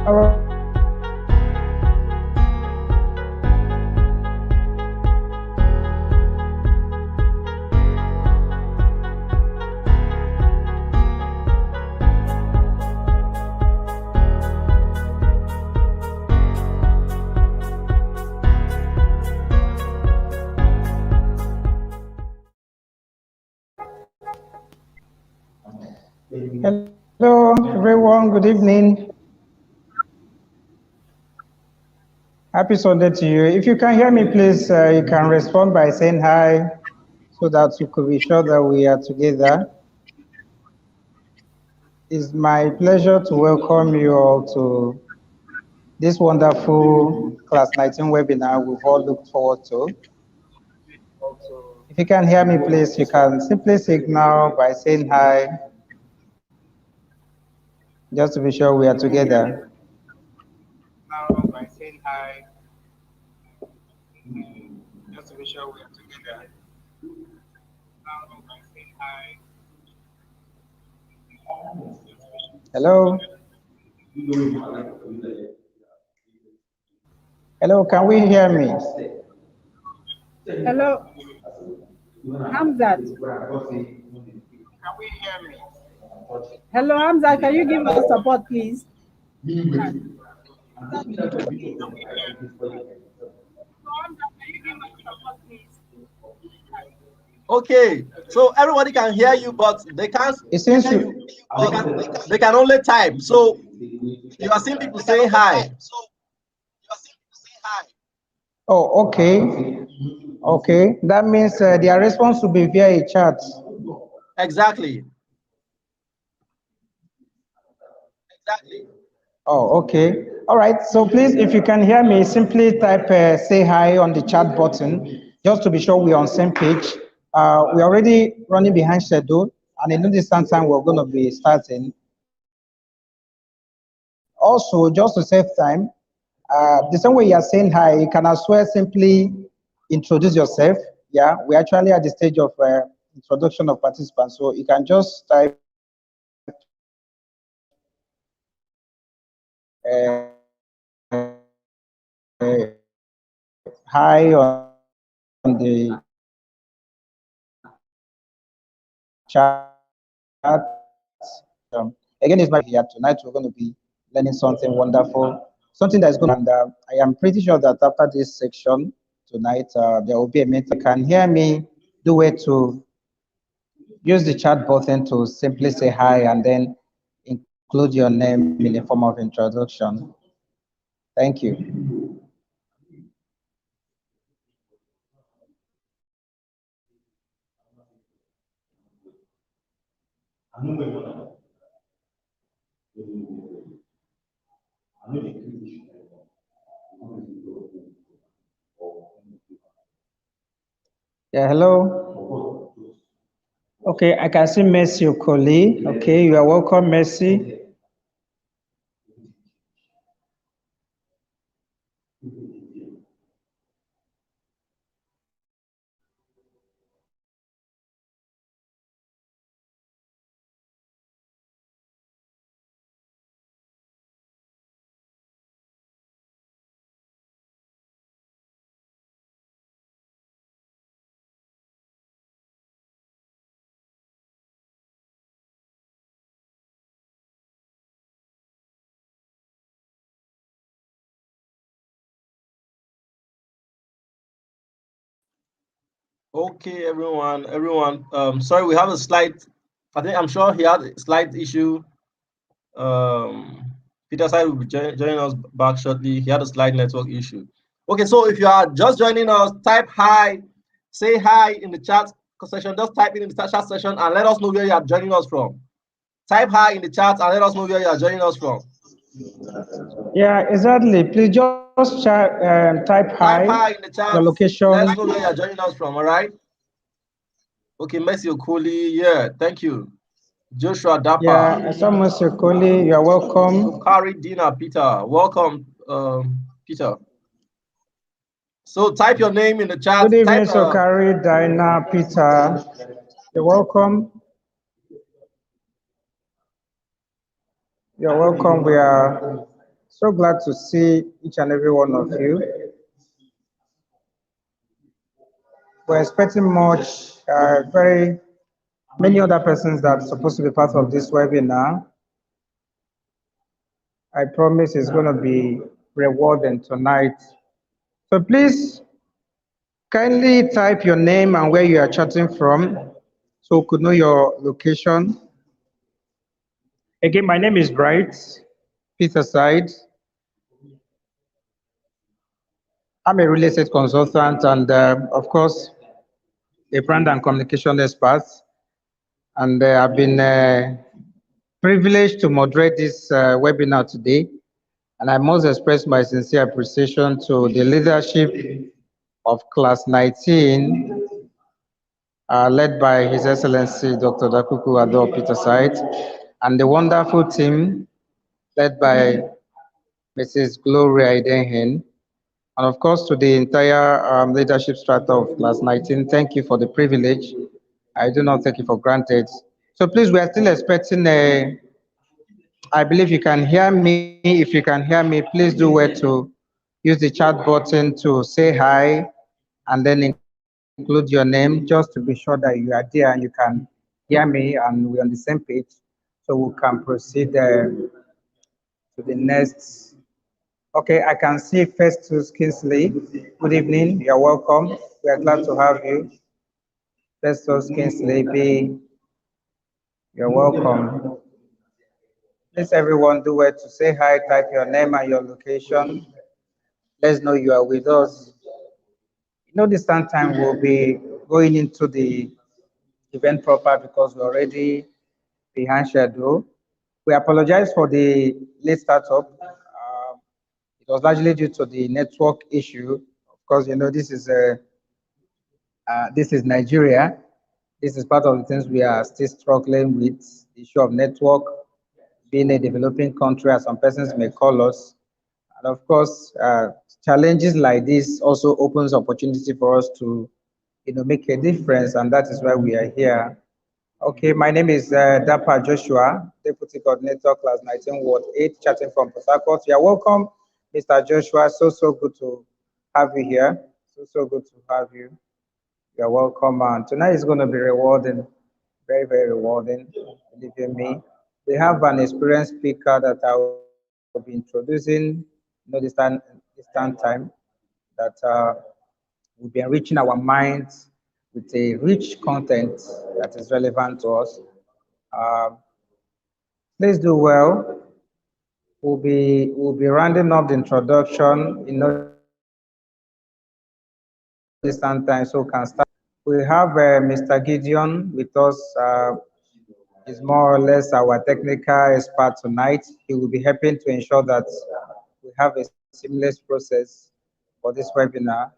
All right. Hello, everyone. Good evening. Happy Sunday to you. If you can hear me, please, you can respond by saying hi so that you could be sure that we are together. It's my pleasure to welcome you all to this wonderful Class 19 webinar we've all looked forward to. If you can hear me, please, you can simply signal by saying hi, just to be sure we are together. By saying hi, just to be sure we are together. By saying hi. Hello. Hello, can we hear me? Hello, Hamzat. Can we hear me? Hello, Hamzat. Can you give us support, please? Okay, so everybody can hear you, but they can't Since hear you. They can only type. So you are seeing people saying hi. Oh, okay. Okay, that means their response will be via a chat. Exactly. Oh, okay. All right. So please, if you can hear me, simply type say hi on the chat button, just to be sure we're on same page. We're already running behind schedule, and in no distant time, we're going to be starting. Also, just to save time, the same way you're saying hi, you can as well simply introduce yourself. Yeah, we're actually at the stage of introduction of participants, so you can just type hi on the chat. Again, it's my here tonight. We're going to be learning something wonderful, something that's going. And I am pretty sure that after this section tonight, there will be a meeting. You can hear me. Do it to use the chat button to simply say hi and then include your name in the form of introduction. Thank you. Yeah, hello. Okay, I can see Mercy Okoli. Okay, you are welcome, Mercy. Okay, everyone. Sorry, we have a slight. I'm sure he had a slight issue. Peter Side will be joining us back shortly. He had a slight network issue. Okay, so if you are just joining us, type hi, say hi in the chat section. Just type it in the chat section and let us know where you are joining us from. Type hi in the chat and let us know where you are joining us from. Yeah, exactly. Please just type hi in the chat. Your location. Let us know where you are joining us from. All right. Okay, Messi Okoli. Yeah, thank you. Joshua Dapa. Yeah, I saw Mercy Okoli. You are welcome. Sukari Dina Peter. Welcome, Peter. So type your name in the chat. Good evening, Sokari, Dina, Peter. You're welcome. You're welcome. We are So glad to see each and every one of you. We're expecting very many other persons that are supposed to be part of this webinar. I promise it's going to be rewarding tonight. So please kindly type your name and where you are chatting from so we could know your location. Again, my name is Bright Peterside. I'm a real estate consultant and, of course, a brand and communication expert. And I've been privileged to moderate this webinar today. And I must express my sincere appreciation to the leadership of Class 19, led by His Excellency Dr. Dakuku Ado Peterside, and the wonderful team led by Mrs. Gloria Idenhen. And of course, to the entire leadership strata of Class 19, thank you for the privilege. I do not take it for granted. So please, we are still expecting I believe you can hear me. If you can hear me, please do where to use the chat button to say hi and then include your name just to be sure that you are there and you can hear me and we're on the same page so we can proceed to the next. Okay, I can see Festus Kingsley. Good evening, you're welcome. We are glad to have you. Festus Kingsley, you're welcome. Please everyone do where to say hi, type your name and your location. Let's know you are with us. This time we'll be going into the event proper because we're already behind schedule. We apologize for the late startup. It was largely due to the network issue. Of course, this is Nigeria. This is part of the things we are still struggling with, the issue of network, being a developing country, as some persons may call us. And of course, challenges like this also opens opportunity for us to, make a difference, and that is why we are here. Okay, my name is Dapa Joshua, Deputy Coordinator, Class 19, Ward 8, chatting from Port Harcourt. You're welcome, Mr. Joshua. So good to have you here. So good to have you. You're welcome, and tonight is going to be rewarding, very, very rewarding, believe in me. We have an experienced speaker that I will be introducing, this time that will be enriching our minds with a rich content that is relevant to us. Please do well. We'll be rounding up the introduction this time, so we can start. We have Mr. Gideon with us. Is more or less our technical expert tonight. He will be helping to ensure that we have a seamless process for this webinar.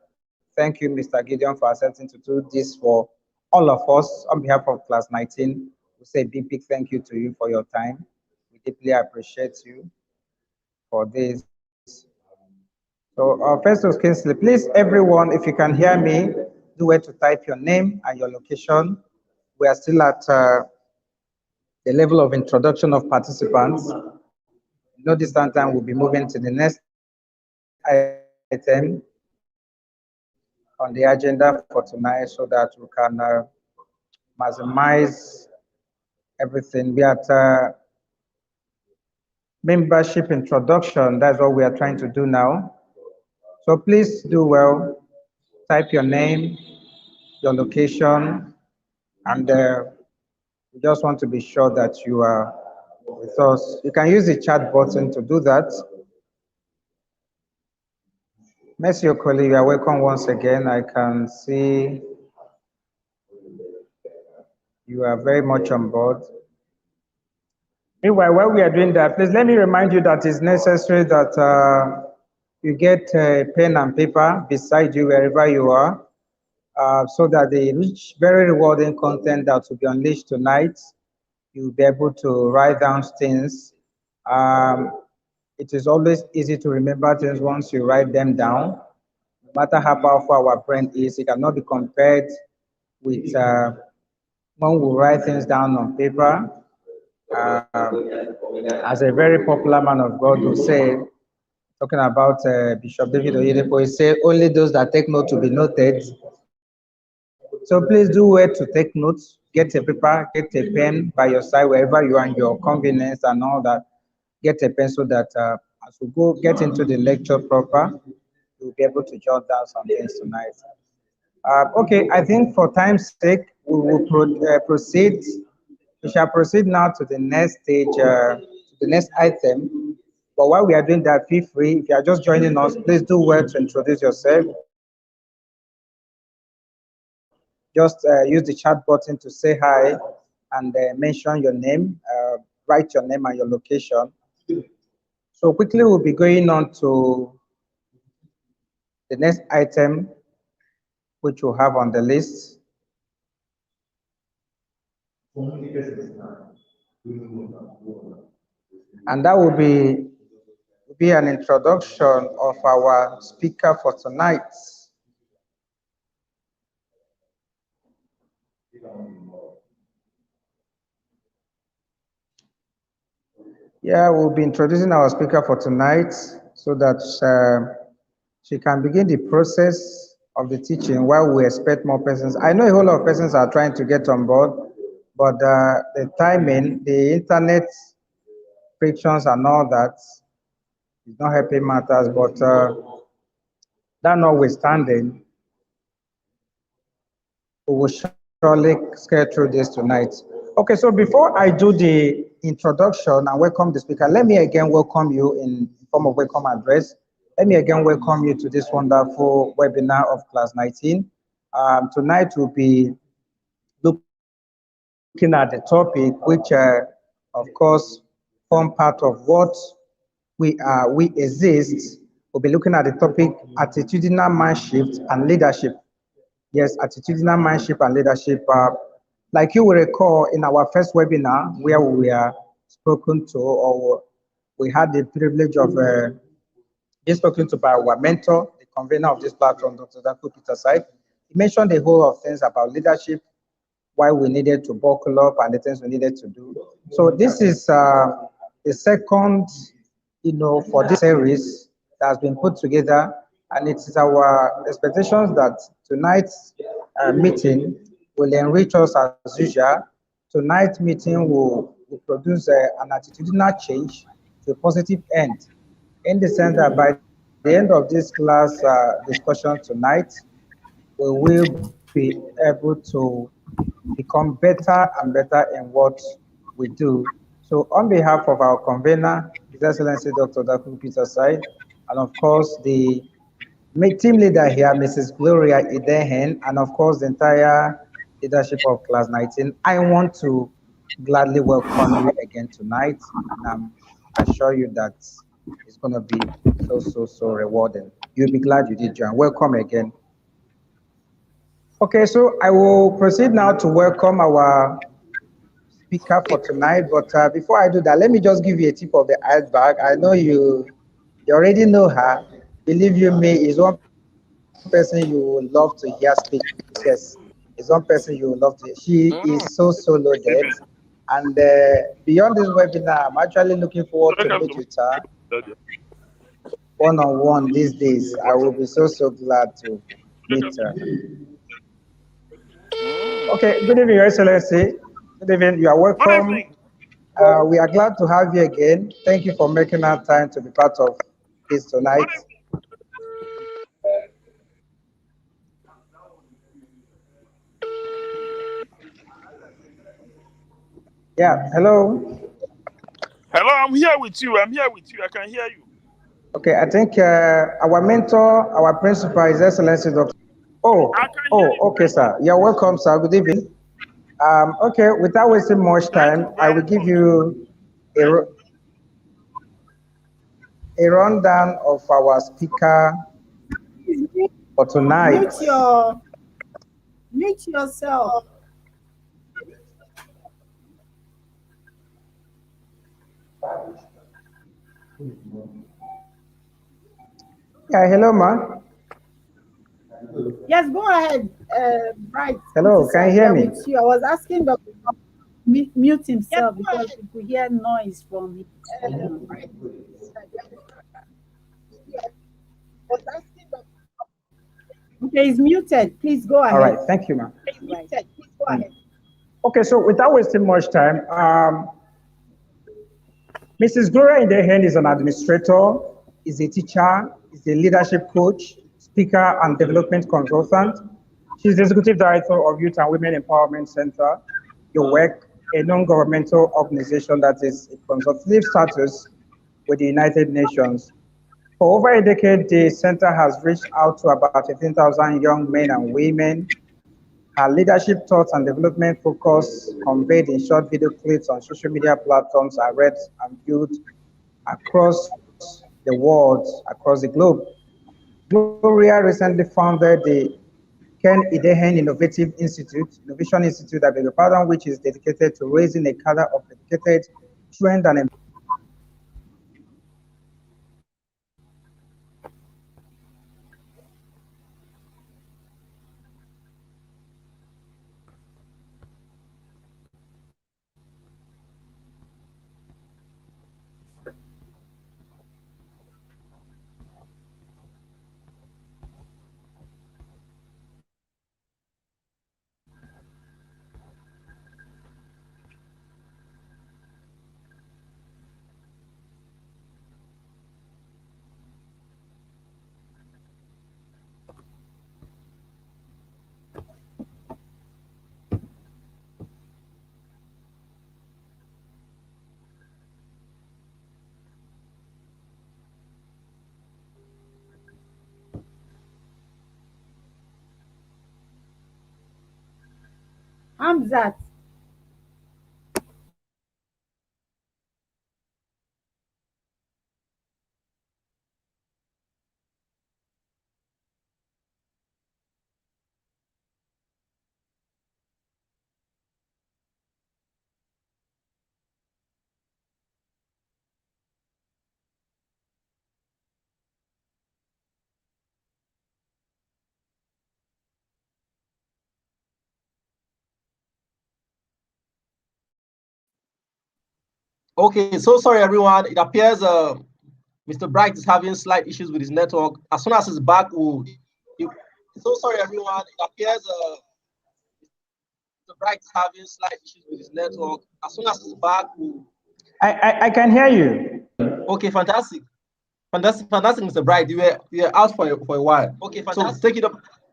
Thank you, Mr. Gideon, for accepting to do this for all of us. On behalf of Class 19, we say a big thank you to you for your time. We deeply appreciate you for this. So, Festus Kingsley, please, everyone, if you can hear me, do where to type your name and your location. We are still at the level of introduction of participants. This time we'll be moving to the next item on the agenda for tonight so that we can maximize everything. We are at membership introduction. That's what we are trying to do now. So please do well, type your name, your location, and we just want to be sure that you are with us. You can use the chat button to do that. Merci, colleague. You are welcome once again. I can see you are very much on board. Meanwhile, while we are doing that, please let me remind you that it's necessary that you get pen and paper beside you wherever you are, so that the rich, very rewarding content that will be unleashed tonight, you'll be able to write down things. It is always easy to remember things once you write them down. No matter how powerful our brain is, it cannot be compared with when we write things down on paper. As a very popular man of God will say, talking about Bishop David Oyedepo. He said, only those that take note to be noted. So please do well to take notes, get a paper, get a pen by your side wherever you are in your convenience and all that. Get a pen so that as we go get into the lecture proper, you'll be able to jot down some things tonight. Okay, I think for time's sake, we will proceed. We shall proceed now to the next stage, to the next item. But while we are doing that, feel free. If you are just joining us, please do well to introduce yourself. Just use the chat button to say hi and mention your name, write your name and your location. So quickly, we'll be going on to the next item, which we'll have on the list. And that will be an introduction of our speaker for tonight. Yeah, we'll be introducing our speaker for tonight so that she can begin the process of the teaching while we expect more persons. I know a whole lot of persons are trying to get on board, but the timing, the internet frictions and all that is not helping matters, but that notwithstanding, we will surely scale through this tonight. Okay, so before I do the introduction and welcome the speaker, let me again welcome you in form of welcome address. Let me again welcome you to this wonderful webinar of Class 19. Tonight we'll be looking at the topic, which of course form part of what we exist. We'll be looking at the topic attitudinal mindshift and leadership. Yes, attitudinal mindship and leadership. Like you will recall in our first webinar where we were spoken to, or we had the privilege of being spoken to by our mentor, the convener of this platform, Dr. Daku Peter Side. He mentioned a whole of things about leadership, why we needed to buckle up and the things we needed to do. So this is the second, for this series that has been put together, and it is our expectations that tonight's meeting will enrich us as usual. Tonight's meeting will produce an attitudinal change to a positive end, in the sense that by the end of this class discussion tonight, we will be able to become better and better in what we do. So on behalf of our convener, His Excellency Dr. Daku Peter Side, and of course the team leader here, Mrs. Gloria Idehen, and of course the entire leadership of Class 19, I want to gladly welcome you again tonight, and I assure you that it's going to be so rewarding. You'll be glad you did join. Welcome again. Okay, so I will proceed now to welcome our speaker for tonight. But before I do that, let me just give you a tip of the iceberg. I know you already know her. Believe you me, is one person you would love to hear speak. Yes, is one person you would love to. She is so loaded. And beyond this webinar, I'm actually looking forward to meet with her one-on-one these days. I will be so glad to meet her. Okay, good evening, Your Excellency. Good evening, you are welcome. We are glad to have you again. Thank you for making our time to be part of this tonight. Yeah, hello. Hello, I'm here with you. I can hear you. Okay, I think our mentor, our principal, His Excellency Dr. Okay, sir. You're welcome, sir. Good evening. Okay, without wasting much time, I will give you a rundown of our speaker for tonight. Mute yourself. Yeah, hello, ma. Yes, go ahead. Right. Hello, can you hear me? I was asking Dr. Mute himself because we could hear noise from him. Okay, he's muted. Please go ahead. All right, thank you, ma'am. Right. Okay, so without wasting much time, Mrs. Gloria Indehen is an administrator, is a teacher, is a leadership coach, speaker, and development consultant. She's the executive director of Youth and Women Empowerment Center, YOWEC, a non-governmental organization that is a consultative status with the United Nations. For over a decade, the center has reached out to about 15,000 young men and women. Her leadership thoughts and development focus conveyed in short video clips on social media platforms are read and viewed across the world, across the globe. Gloria recently founded the Ken Idehen Innovation Institute, I beg your pardon, which is dedicated to raising a cadre of dedicated, trained, and Hamzat. Okay, so sorry everyone. It appears Mr. Bright is having slight issues with his network. As soon as he's back, so sorry everyone. It appears Mr. Bright is having slight issues with his network. As soon as he's back, I can hear you. Okay, fantastic. Fantastic, Mr. Bright. You were out for a while. Okay, fantastic. So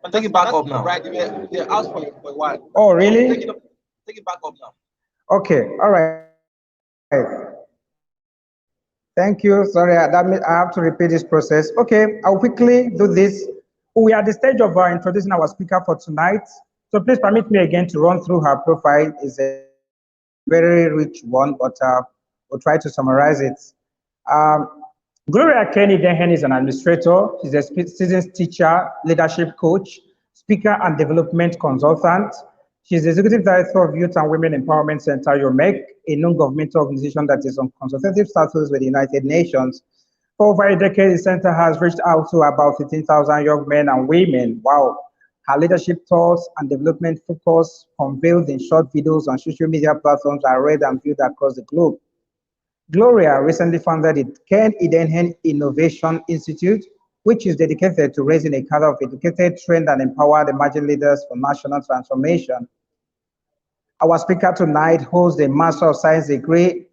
take it back up now. Bright, you were out for a while. Oh, really? Take it back up now. Okay, all right. Thank you. Sorry, that means I have to repeat this process. Okay, I'll quickly do this. We are at the stage of introducing our speaker for tonight. So please permit me again to run through her profile. It's a very rich one, but we'll try to summarize it. Um, Gloria Kenny Dehen is an administrator. She's a seasoned teacher, leadership coach, speaker, and development consultant. She's the executive director of Youth and Women Empowerment Center, YOMEC, a non-governmental organization that is on consultative status with the United Nations. For over a decade, the center has reached out to about 15,000 young men and women. Wow. Her leadership thoughts and development focus convealed in short videos on social media platforms are read and viewed across the globe. Gloria recently founded the Ken Idehen Innovation Institute, which is dedicated to raising a cadre of educated, trained, and empowered emerging leaders for national transformation. Our speaker tonight holds a Master of Science degree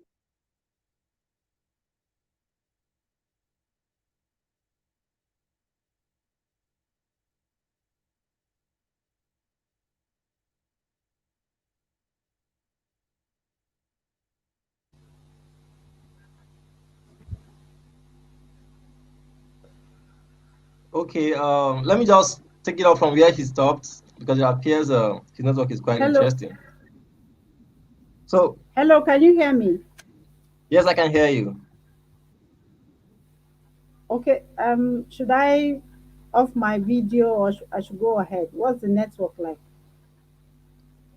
Okay, let me just take it off from where he stopped because it appears his network is quite interesting. So, hello, can you hear me? Yes, I can hear you. Okay, should I off my video or I should go ahead? What's the network like?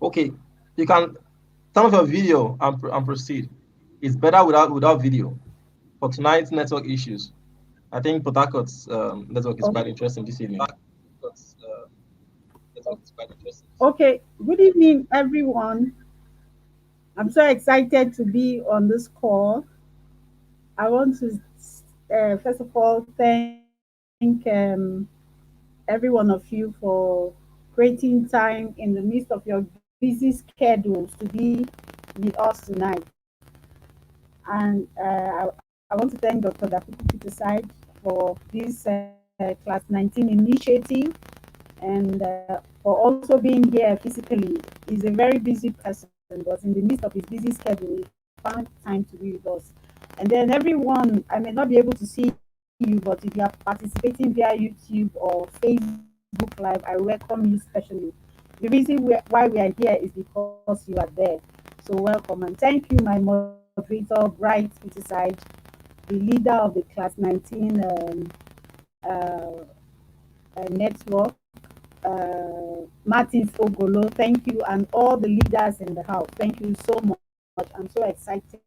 Okay, you can turn off your video and proceed. It's better without video for tonight's network issues. I think Port Harcourt's network is quite interesting this evening. Okay, good evening, everyone. I'm so excited to be on this call. I want to, first of all, thank every one of you for creating time in the midst of your busy schedules to be with us tonight. And I want to thank Dr. Dapuku Peterside for this Class 19 initiative and for also being here physically. He's a very busy person, but in the midst of his busy schedule, he found time to be with us. And then everyone, I may not be able to see you, but if you are participating via YouTube or Facebook Live, I welcome you specially. The reason why we are here is because you are there. So welcome and thank you, my moderator, Bright Peterside, the leader of the Class 19 network, Martins Ogolo, thank you, and all the leaders in the house. Thank you so much. I'm so excited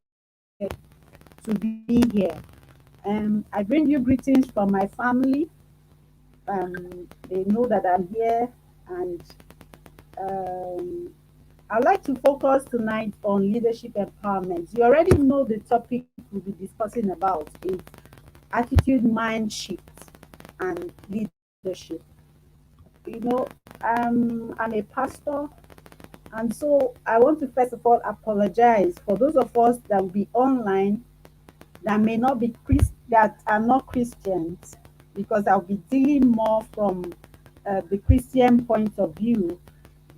to be here. I bring you greetings from my family. They know that I'm here, and I'd like to focus tonight on leadership empowerment. You already know the topic we'll be discussing about is attitude, mind shift, and leadership. You know, I'm a pastor, and so I want to first of all apologize for those of us that will be online that may not be that are not Christians, because I'll be dealing more from the Christian point of view,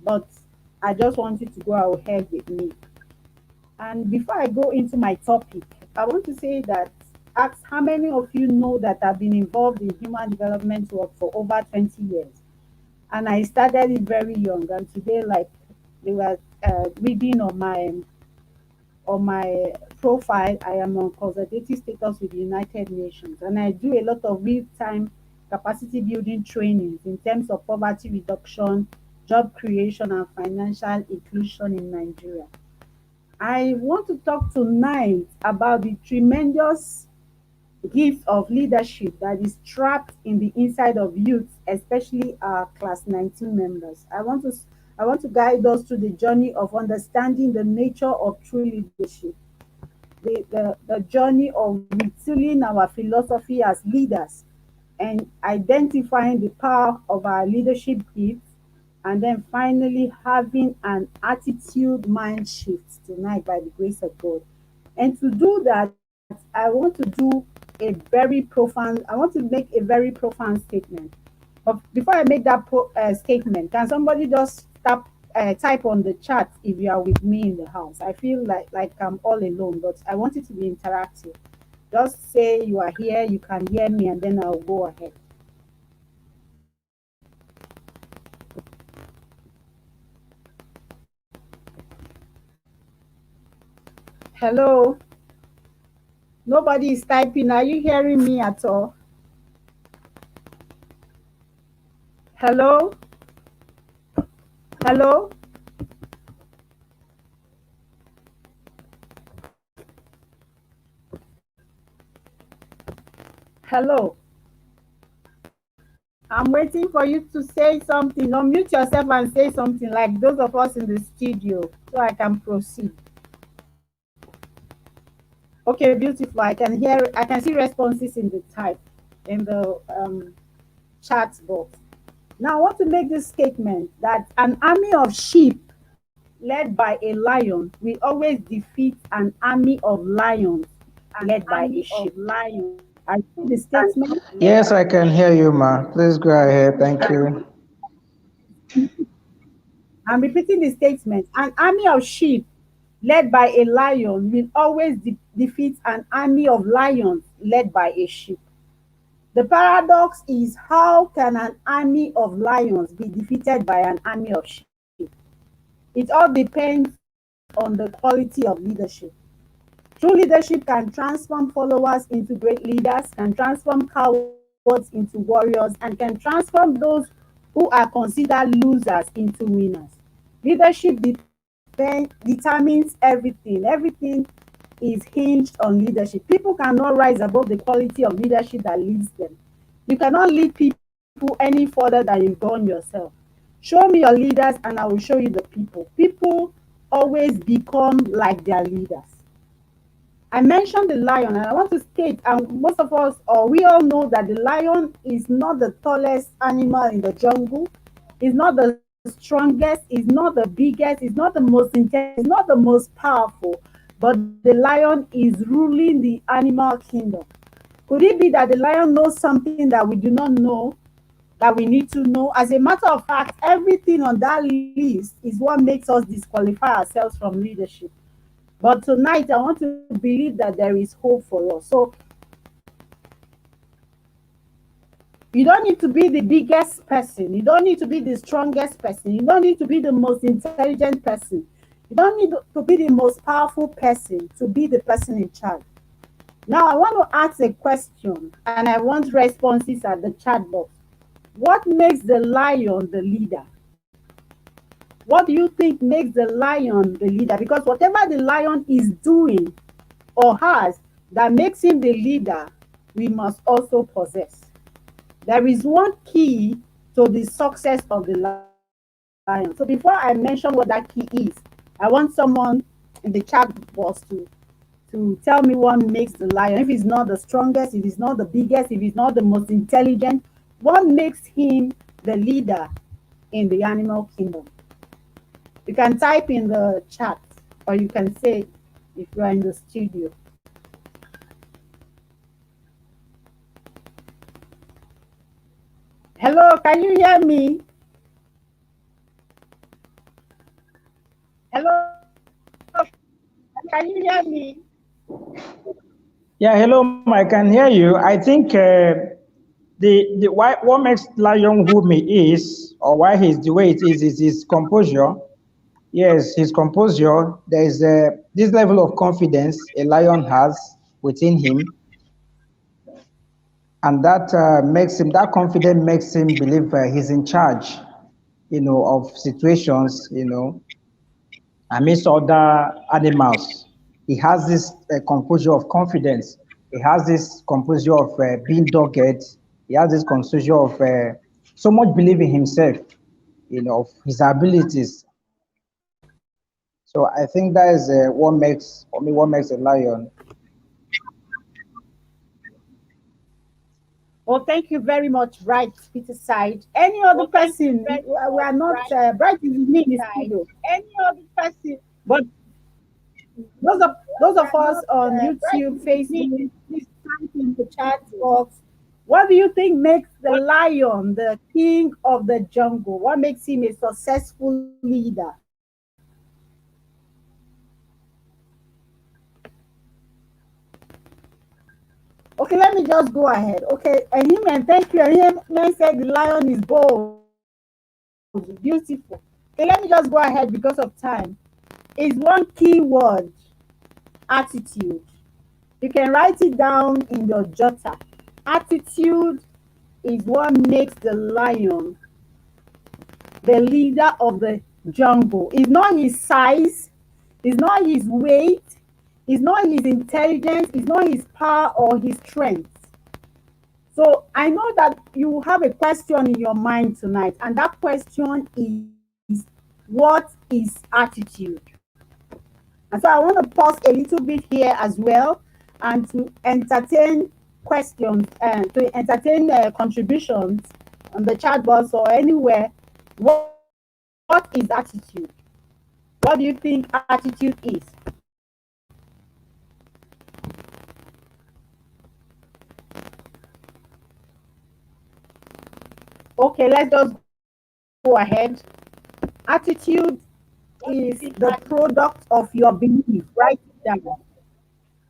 but I just wanted to go ahead with me. And before I go into my topic, I want to say that ask how many of you know that I've been involved in human development work for over 20 years. And I started it very young, and today, like they were reading on my profile, I am on consultative status with the United Nations, and I do a lot of real-time capacity building trainings in terms of poverty reduction, job creation, and financial inclusion in Nigeria. I want to talk tonight about the tremendous gift of leadership that is trapped in the inside of youth, especially our Class 19 members. I want to guide us through the journey of understanding the nature of true leadership, the journey of retooling our philosophy as leaders and identifying the power of our leadership gifts, and then finally having an attitude mind shift tonight by the grace of God. And to do that, I want to make a very profound statement. But before I make that statement, can somebody just type on the chat if you are with me in the house? I feel like I'm all alone, but I want it to be interactive. Just say you are here, you can hear me, and then I'll go ahead. Hello? Nobody is typing. Are you hearing me at all? Hello? Hello? Hello? I'm waiting for you to say something. Unmute yourself and say something like those of us in the studio so I can proceed. Okay, beautiful. I can see responses in the chat box. Now I want to make this statement that an army of sheep led by a lion will always defeat an army of lions led by a sheep. I see the statement. Yes, I can hear you, ma. Please go ahead. Thank you. I'm repeating the statement. An army of sheep led by a lion will always defeat an army of lions led by a sheep. The paradox is, how can an army of lions be defeated by an army of sheep? It all depends on the quality of leadership. True leadership can transform followers into great leaders, can transform cowards into warriors, and can transform those who are considered losers into winners. Leadership determines everything. Everything is hinged on leadership. People cannot rise above the quality of leadership that leads them. You cannot lead people any further than you've gone yourself. Show me your leaders and I will show you the people. People always become like their leaders. I mentioned the lion, and I want to state, and most of us, or we all know that the lion is not the tallest animal in the jungle, is not the strongest, is not the biggest, is not the most intelligent, is not the most powerful, but the lion is ruling the animal kingdom. Could it be that the lion knows something that we do not know, that we need to know? As a matter of fact, everything on that list is what makes us disqualify ourselves from leadership. But tonight, I want to believe that there is hope for us. So you don't need to be the biggest person. You don't need to be the strongest person. You don't need to be the most intelligent person. You don't need to be the most powerful person to be the person in charge. Now, I want to ask a question and I want responses at the chat box. What makes the lion the leader? What do you think makes the lion the leader? Because whatever the lion is doing or has that makes him the leader, we must also possess. There is one key to the success of the lion. So before I mention what that key is, I want someone in the chat box to tell me what makes the lion. If he's not the strongest, if he's not the biggest, if he's not the most intelligent, what makes him the leader in the animal kingdom? You can type in the chat or you can say if you are in the studio. Hello, can you hear me? Hello, can you hear me? Yeah, hello, I can hear you. I think what makes Lion who he is, or why he's the way it is his composure. Yes, his composure. There is this level of confidence a lion has within him, and that that confidence makes him believe he's in charge, of situations, amidst other animals. He has this composure of confidence. He has this composure of being dogged. He has this composure of so much belief in himself, of his abilities. So I think that is what makes, for me, what makes a lion. Oh, thank you very much, Bright Peter Side. Any other person? We are not Bright is me in the studio. Any other person? But those of us on YouTube, Facebook, please type in the chat box. What do you think makes the lion the king of the jungle? What makes him a successful leader? Okay, let me just go ahead. Okay, and him and thank you. And him said the lion is bold, beautiful. Okay, let me just go ahead because of time. Is one key word attitude. You can write it down in your jotter. Attitude is what makes the lion the leader of the jungle. It's not his size, it's not his weight, it's not his intelligence, it's not his power or his strength. So I know that you have a question in your mind tonight, and that question is, what is attitude? And so I want to pause a little bit here as well and to entertain questions and to entertain contributions on the chat box or anywhere. What is attitude? What do you think attitude is? Okay, let's just go ahead. Attitude is the product of your belief. Write it down.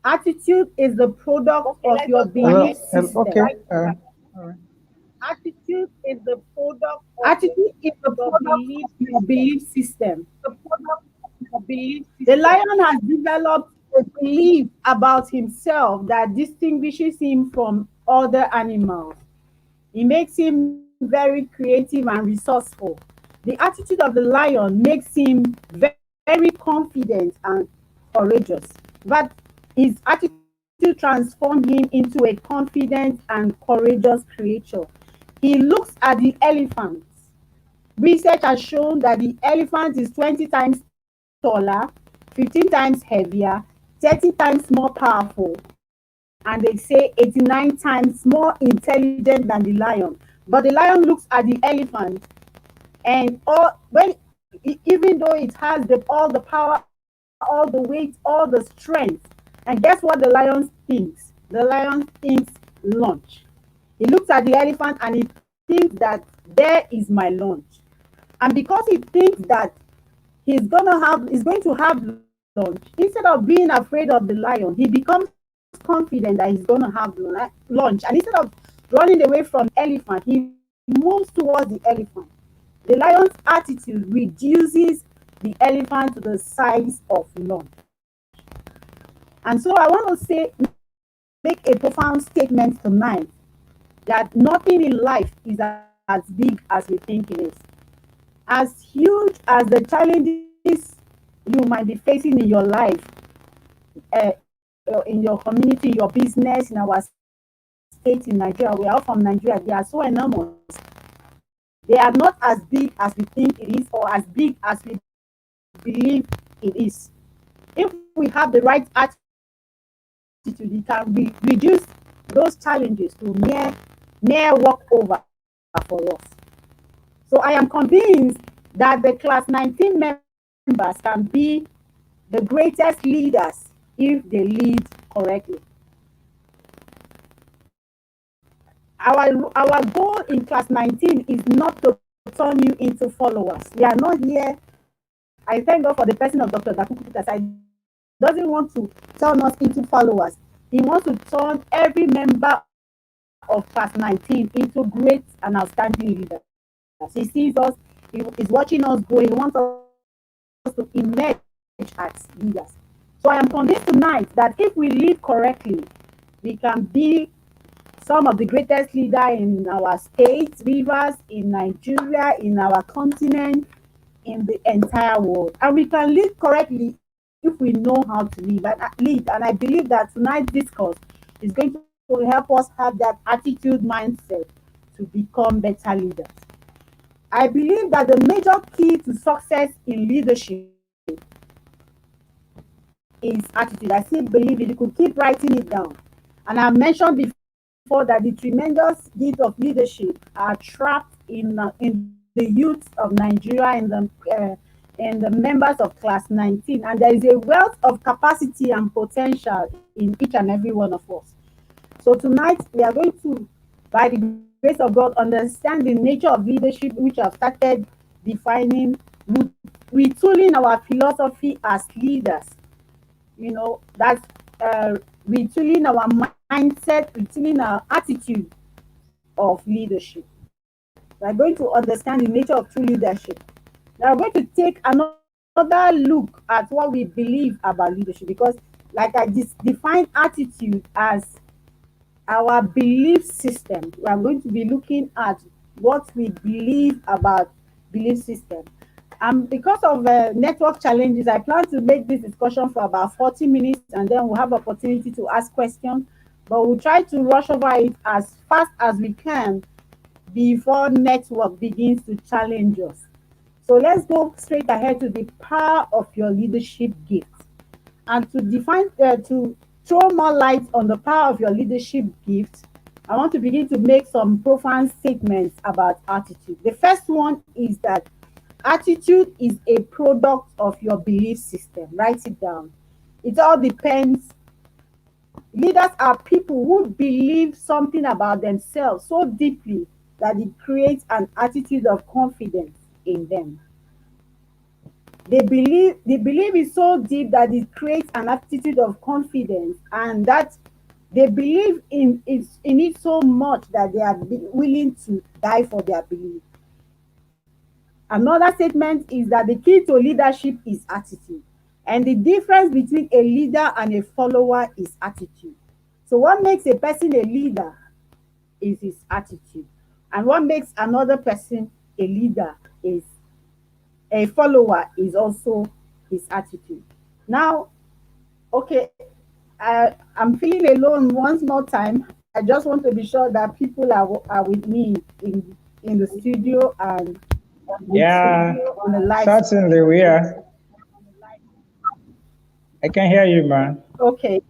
Attitude is the product of your belief system. Okay. Attitude is the product of your belief system. The lion has developed a belief about himself that distinguishes him from other animals. It makes him very creative and resourceful. The attitude of the lion makes him very confident and courageous. But his attitude transformed him into a confident and courageous creature. He looks at the elephants. Research has shown that the elephant is 20 times taller, 15 times heavier, 30 times more powerful, and they say 89 times more intelligent than the lion. But the lion looks at the elephant, and even though it has all the power, all the weight, all the strength, and guess what the lion thinks? The lion thinks lunch. He looks at the elephant and he thinks that there is my lunch. And because he thinks that he's going to have lunch, instead of being afraid of the lion, he becomes confident that he's going to have lunch. And instead of running away from the elephant, he moves towards the elephant. The lion's attitude reduces the elephant to the size of lunch. And so I want to make a profound statement tonight that nothing in life is as big as we think it is. As huge as the challenges you might be facing in your life, uh, in your community, your business, in our state in Nigeria, we are all from Nigeria, they are so enormous. They are not as big as we think it is or as big as we believe it is. If we have the right attitude, we can reduce those challenges to mere walkover for us. So I am convinced that the class 19 members can be the greatest leaders if they lead correctly. Our goal in class 19 is not to turn you into followers. We are not here. I thank God for the person of Dr. Dakuku Peter. Doesn't want to turn us into followers. He wants to turn every member of class 19 into great and outstanding leaders. He sees us, he is watching us grow, he wants us to emerge as leaders. So I am convinced tonight that if we lead correctly, we can be some of the greatest leaders in our states, rivers, in Nigeria, in our continent, in the entire world. And we can lead correctly if we know how to lead. And I believe that tonight's discourse is going to help us have that attitude mindset to become better leaders. I believe that the major key to success in leadership is attitude. I still believe it. You could keep writing it down. And I mentioned before that the tremendous gift of leadership are trapped in the youth of Nigeria and the members of class 19. And there is a wealth of capacity and potential in each and every one of us. So tonight we are going to, by the grace of God, understand the nature of leadership, which I've started defining, retooling our philosophy as leaders. You know, that's retooling our mindset, retooling our attitude of leadership. We're going to understand the nature of true leadership. Now we're going to take another look at what we believe about leadership, because like I define attitude as our belief system. We are going to be looking at what we believe about belief system. And because of network challenges, I plan to make this discussion for about 40 minutes, and then we'll have opportunity to ask questions. But we'll try to rush over it as fast as we can before network begins to challenge us. So let's go straight ahead to the power of your leadership gift. And to define, to throw more light on the power of your leadership gift, I want to begin to make some profound statements about attitude. The first one is that attitude is a product of your belief system. Write it down. It all depends. Leaders are people who believe something about themselves so deeply that it creates an attitude of confidence in them. The belief is so deep that it creates an attitude of confidence, and that they believe in it so much that they are willing to die for their belief. Another statement is that the key to leadership is attitude. And the difference between a leader and a follower is attitude. So what makes a person a leader is his attitude. And what makes another person a leader is a follower is also his attitude. Now, okay, I'm feeling alone once more time. I just want to be sure that people are with me in the studio and Yeah, on the live. certainly we are. I can hear you, man. Okay,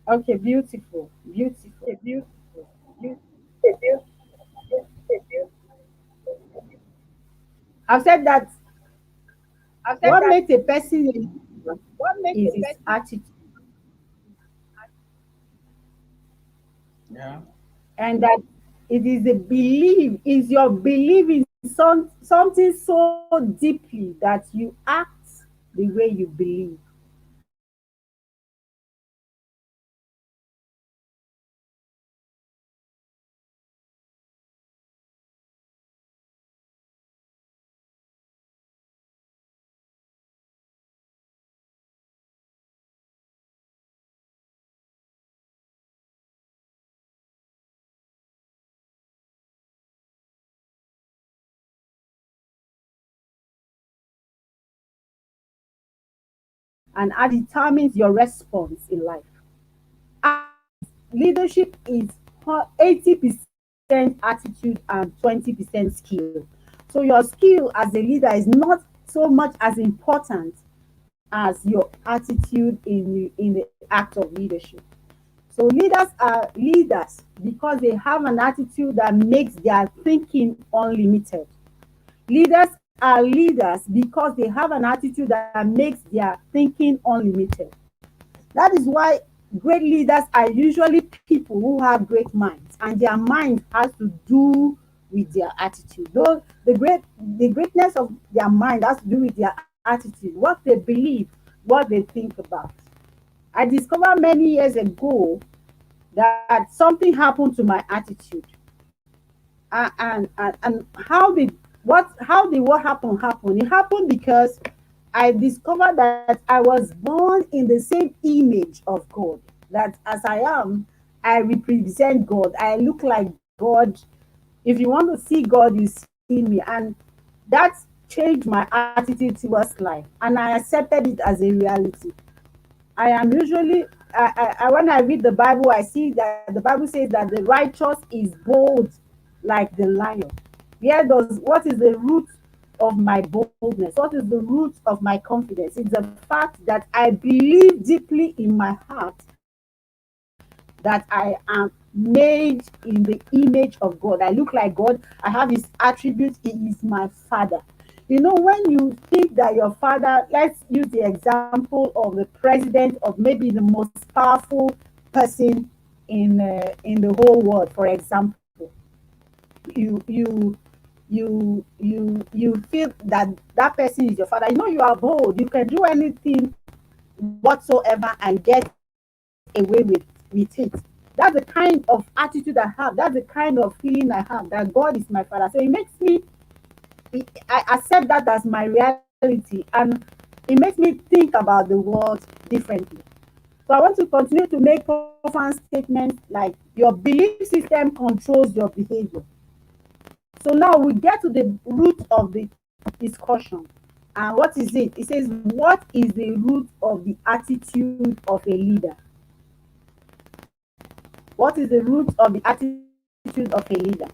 okay, beautiful, beautiful. I've said that what makes a person a leader is his attitude, Yeah. and that it is a belief, is your belief in something so deeply that you act the way you believe. And that determines your response in life. Leadership is 80% attitude and 20% skill. So your skill as a leader is not so much as important as your attitude in the act of leadership. So leaders are leaders because they have an attitude that makes their thinking unlimited. Leaders are leaders because they have an attitude that makes their thinking unlimited. That is why great leaders are usually people who have great minds, and their mind has to do with their attitude. Though the greatness of their mind has to do with their attitude, what they believe, what they think about. I discovered many years ago that something happened to my attitude. And how did what happened happen? It happened because I discovered that I was born in the same image of God. That as I am, I represent God. I look like God. If you want to see God, you see me. And that changed my attitude towards life. And I accepted it as a reality. I am usually, when I read the Bible, I see that the Bible says that the righteous is bold like the lion. What is the root of my boldness? What is the root of my confidence? It's the fact that I believe deeply in my heart that I am made in the image of God. I look like God. I have His attributes. He is my Father. You know, when you think that your father, let's use the example of the president of maybe the most powerful person in the whole world, for example, you you you feel that that person is your father. You know, you are bold. You can do anything whatsoever and get away with it. That's the kind of attitude I have. That's the kind of feeling I have that God is my father. So it makes me, I accept that as my reality, and it makes me think about the world differently. So I want to continue to make profound statements like your belief system controls your behavior. So now we get to the root of the discussion. And what is it? It says, what is the root of the attitude of a leader? What is the root of the attitude of a leader?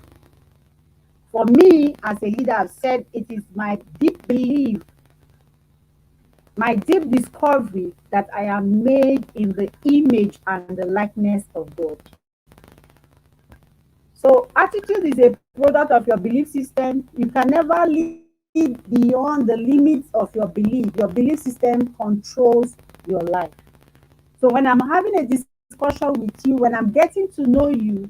For me, as a leader, I've said it is my deep belief, my deep discovery that I am made in the image and the likeness of God. So, attitude is a product of your belief system. You can never live beyond the limits of your belief. Your belief system controls your life. So, when I'm having a discussion with you, when I'm getting to know you,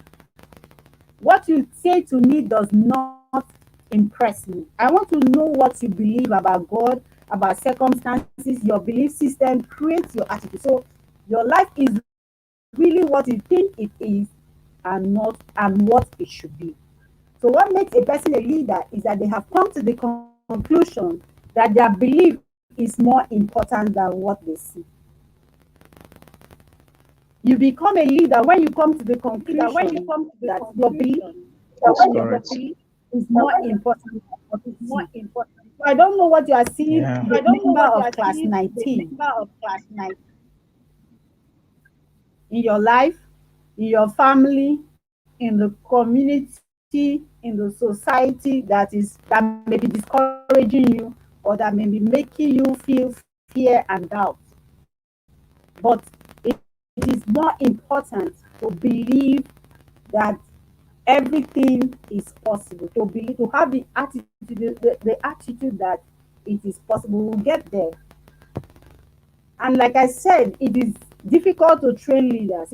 what you say to me does not impress me. I want to know what you believe about God, about circumstances. Your belief system creates your attitude. So your life is really what you think it is and what it should be. So what makes a person a leader is that they have come to the conclusion that their belief is more important than what they see. You become a leader when you come to the conclusion that your belief That's correct. is more important than what you see. So I don't know what you are seeing, Yeah. the member of class 19 in your life, in your family, in the community, in the society that may be discouraging you, or that may be making you feel fear and doubt. But is more important to believe that everything is possible. To believe, to have the attitude, the attitude that it is possible. We'll get there. And like I said, it is difficult to train leaders.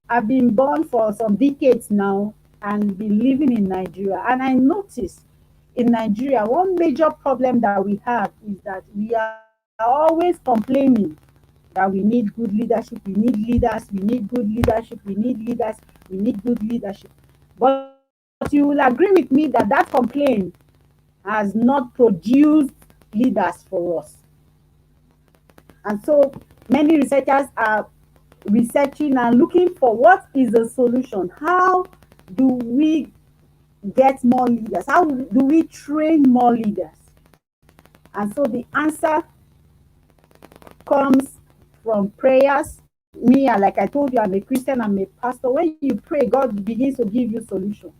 I've been born for some decades now and been living in Nigeria. And I noticed in Nigeria, one major problem that we have is that we are always complaining that we need good leadership, we need leaders, we need good leadership, we need leaders, we need good leadership. But you will agree with me that that complaint has not produced leaders for us. And so many researchers are researching and looking for what is the solution. How do we get more leaders? How do we train more leaders? And so the answer comes from prayers. Me, like I told you, I'm a Christian, I'm a pastor. When you pray, God begins to give you solution.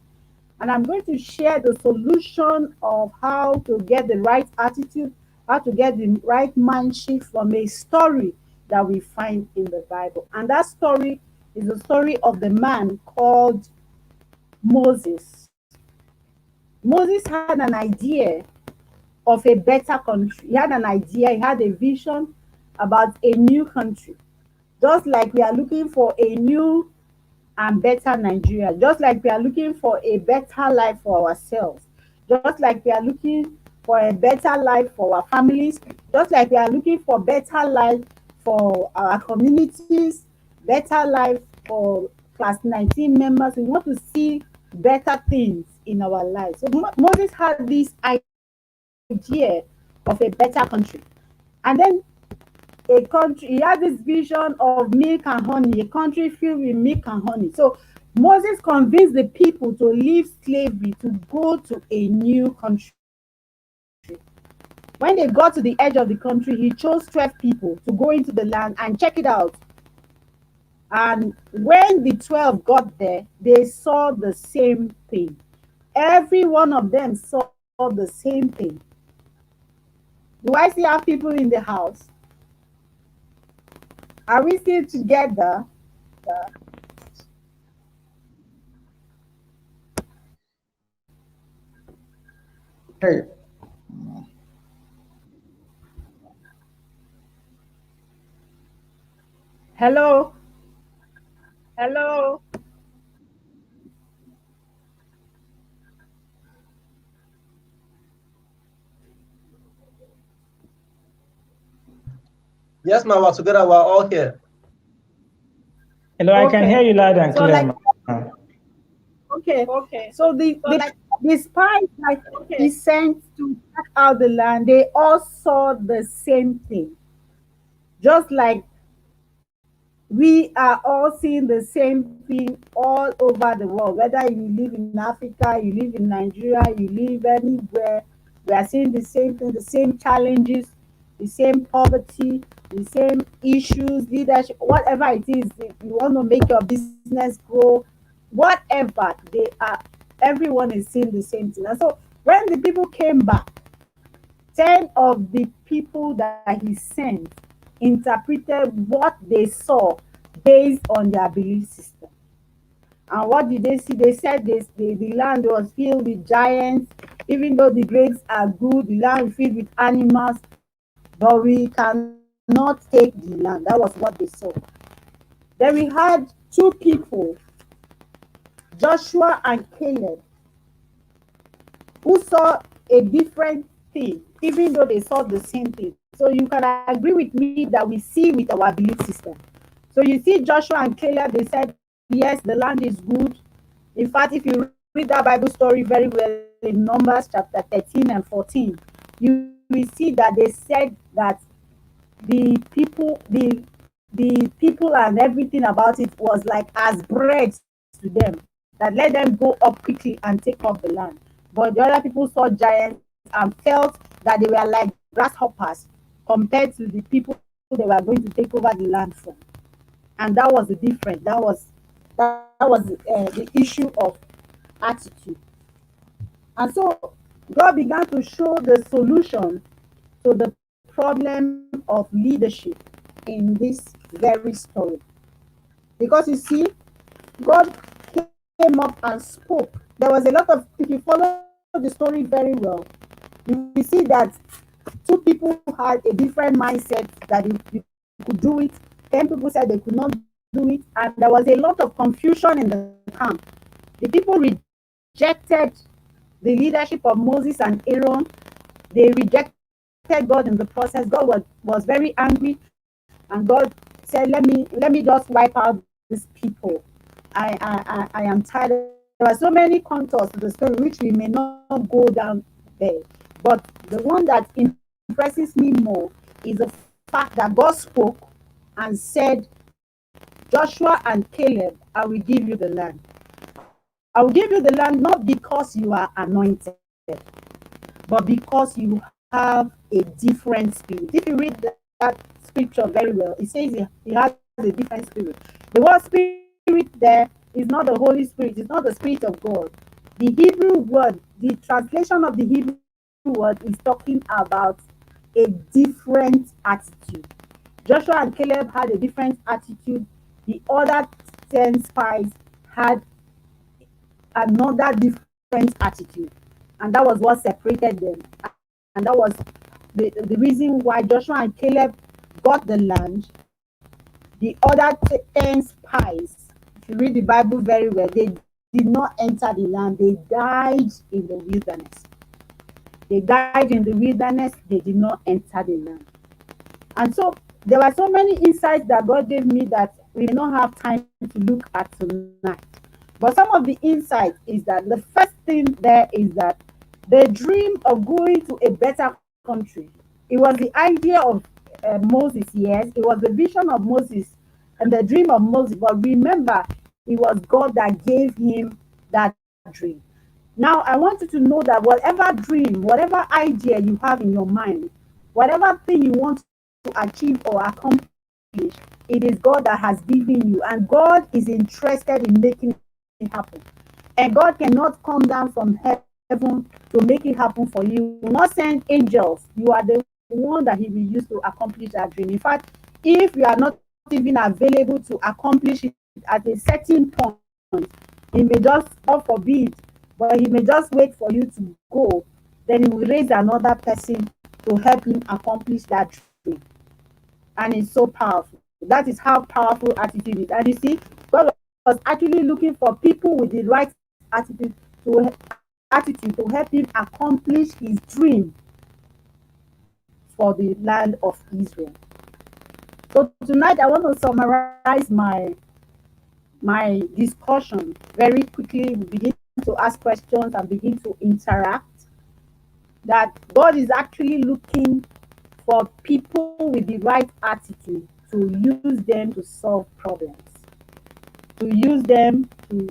And I'm going to share the solution of how to get the right attitude, how to get the right mind shift from a story that we find in the Bible. And that story is the story of the man called Moses. Moses had an idea of a better country. He had an idea, he had a vision about a new country. Just like we are looking for a new and better Nigeria, just like we are looking for a better life for ourselves, just like we are looking for a better life for our families, just like we are looking for better life for our communities, better life for class 19 members. We want to see better things in our lives. So Moses had this idea of a better country. And then a country, he had this vision of milk and honey, a country filled with milk and honey. So Moses convinced the people to leave slavery to go to a new country. When they got to the edge of the country, he chose 12 people to go into the land and check it out. And when the 12 got there, they saw the same thing. Every one of them saw the same thing. Do I still have people in the house? Are we still together? Hey, Hello? Hello? Yes, ma'am, we're together, we're all here. Hello, I can hear you loud and So clear. like, okay. So the spies that he sent to check out the land, they all saw the same thing. Just like we are all seeing the same thing all over the world. Whether you live in Africa, you live in Nigeria, you live anywhere, we are seeing the same thing, the same challenges, the same poverty, the same issues, leadership, whatever it is. If you want to make your business grow, whatever they are, everyone is seeing the same thing. And so when the people came back, 10 of the people that he sent interpreted what they saw based on their belief system. And what did they see? They said the land was filled with giants. Even though the grapes are good, the land was filled with animals, but we cannot take the land. That was what they saw. Then we had two people, Joshua and Caleb, who saw a different thing, even though they saw the same thing. So you can agree with me that we see with our belief system. So you see Joshua and Caleb, they said, yes, the land is good. In fact, if you read that Bible story very well in Numbers chapter 13 and 14, you will see that they said that the people and everything about it was like as bread to them, that let them go up quickly and take up the land. But the other people saw giants and felt that they were like grasshoppers compared to the people they were going to take over the land from. And that was the difference. That was the issue of attitude. And so God began to show the solution to the problem of leadership in this very story. Because you see, God came up and spoke. There was a lot of, if you follow the story very well, you will see that two people had a different mindset that you could do it. 10 people said they could not do it, and there was a lot of confusion in the camp. The people rejected the leadership of Moses and Aaron. They rejected God in the process. God was very angry, and God said, let me just wipe out these people. I am tired. There are so many contours to the story which we may not go down there. But the one that impresses me more is the fact that God spoke and said, Joshua and Caleb, I will give you the land. I will give you the land not because you are anointed, but because you have a different spirit. If you read that scripture very well, it says he has a different spirit. The word spirit there is not the Holy Spirit, it's not the Spirit of God. The Hebrew word, the translation of the Hebrew word is talking about a different attitude. Joshua and Caleb had a different attitude. The other 10 spies had another different attitude. And that was what separated them. And that was the reason why Joshua and Caleb got the land. The other 10 spies, if you read the Bible very well, they did not enter the land. They died in the wilderness. They died in the wilderness. They did not enter the land. And so there were so many insights that God gave me that we may not have time to look at tonight. But some of the insight is that the first thing there is that the dream of going to a better country, it was the idea of Moses, yes, it was the vision of Moses and the dream of Moses. But remember, it was God that gave him that dream. Now, I want you to know that whatever dream, whatever idea you have in your mind, whatever thing you want to achieve or accomplish, it is God that has given you, and God is interested in making it happen. And God cannot come down from heaven to make it happen for you. He will not send angels. You are the one that he will use to accomplish that dream. In fact, if you are not even available to accomplish it at a certain point, he may just, God forbid, but he may just wait for you to go. Then he will raise another person to help him accomplish that dream. And it's so powerful. That is how powerful attitude is. And you see, God was actually looking for people with the right attitude to help him accomplish his dream for the land of Israel. So tonight I want to summarize my discussion very quickly. We begin to ask questions and begin to interact. That God is actually looking for people with the right attitude to use them to solve problems, to use them to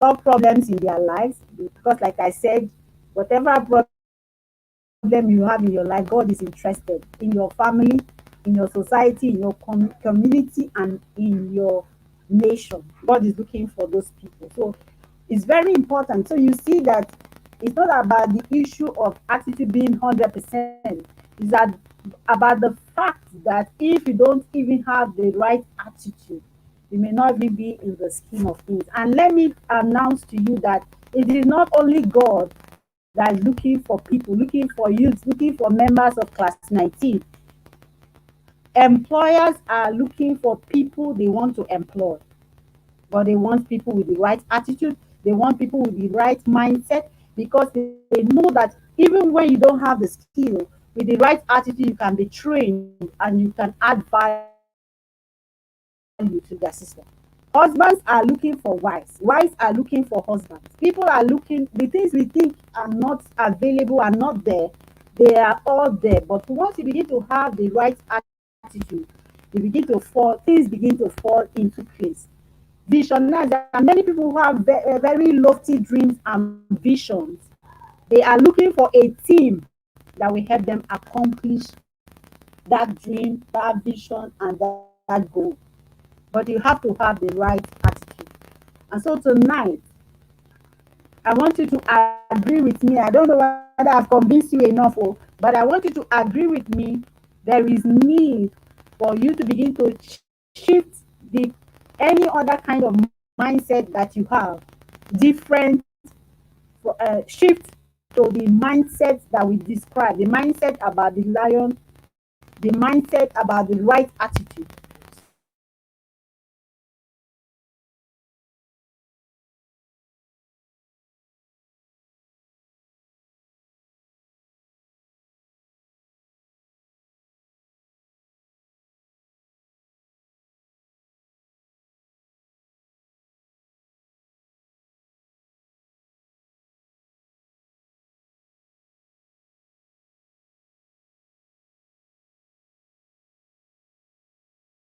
solve problems in their lives. Because like I said, whatever problem you have in your life, God is interested in your family, in your society, in your community, and in your nation. God is looking for those people. So it's very important. So you see that it's not about the issue of attitude being 100%. It's that about the fact that if you don't even have the right attitude, you may not even be in the scheme of things. And let me announce to you that it is not only God that is looking for people, looking for youth, looking for members of class 19. Employers are looking for people they want to employ, but they want people with the right attitude. They want people with the right mindset, because they know that even when you don't have the skill, with the right attitude, you can be trained and you can add value to their system. Husbands are looking for wives. Wives are looking for husbands. People are looking, the things we think are not available, are not there. They are all there. But once you begin to have the right attitude, you begin to fall, things begin to fall into place. Visionaries, there are many people who have very lofty dreams and visions. They are looking for a team that will help them accomplish that dream, that vision, and that goal. But you have to have the right attitude. And so tonight, I want you to agree with me. I don't know whether I've convinced you enough, but I want you to agree with me. There is need for you to begin to shift the any other kind of mindset that you have, different shift to the mindset that we describe, the mindset about the lion, the mindset about the right attitude.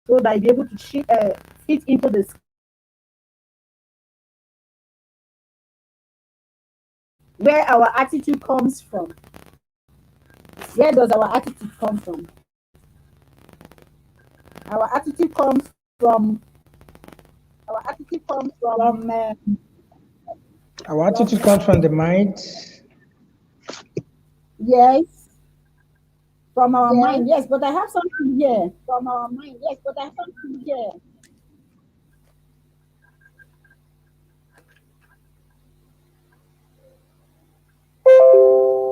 So that you're able to fit into this. Where our attitude comes from. Where does our attitude come from? Our attitude comes from. Our attitude comes from. Our attitude comes from the mind. Yes, from our mind. Yes, but I have something here. From our mind. Yes, but I have something here.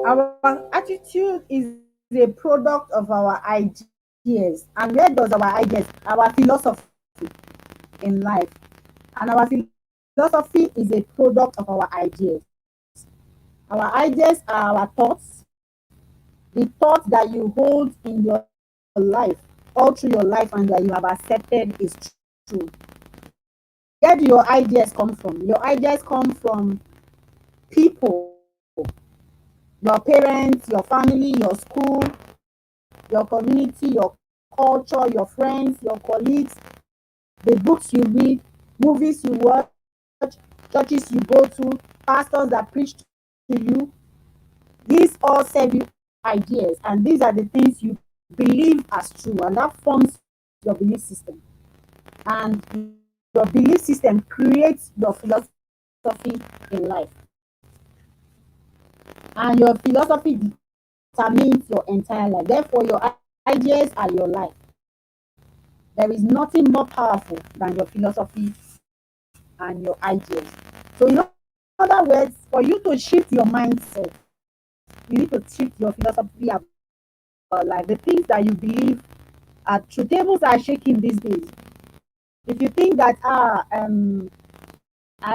Our attitude is a product of our ideas. And where does our ideas, our philosophy in life, and our philosophy is a product of our ideas. Our ideas are our thoughts, the thoughts that you hold in your life, all through your life, and that you have accepted is true. Where do your ideas come from? Your ideas come from people, your parents, your family, your school, your community, your culture, your friends, your colleagues, the books you read, movies you watch, churches you go to, pastors that preach to you. These all serve you ideas, and these are the things you believe as true, and that forms your belief system. And your belief system creates your philosophy in life. And your philosophy determines your entire life. Therefore, your ideas are your life. There is nothing more powerful than your philosophy and your ideas. So, in other words, for you to shift your mindset, you need to shift your philosophy about life. The things that you believe are true. Tables are shaking these days. If you think that I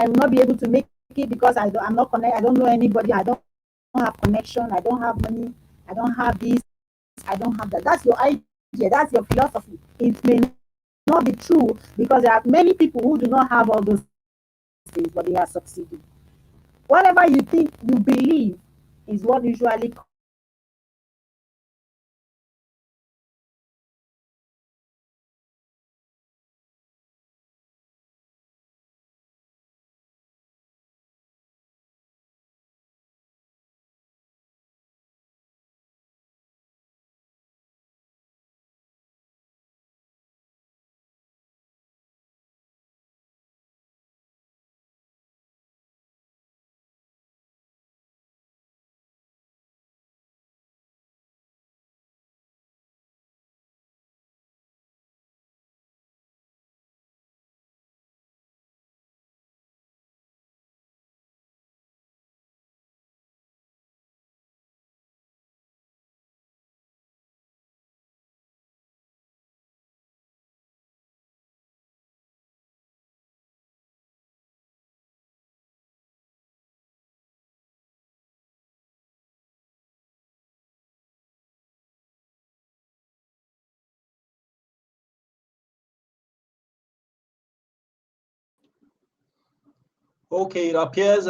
will not be able to make it because I'm not connected, I don't know anybody, I don't have connection, I don't have money, I don't have this, I don't have that. That's your idea, that's your philosophy. It may not be true because there are many people who do not have all those things, but they are succeeding. Whatever you think you believe is what usually. Okay, it appears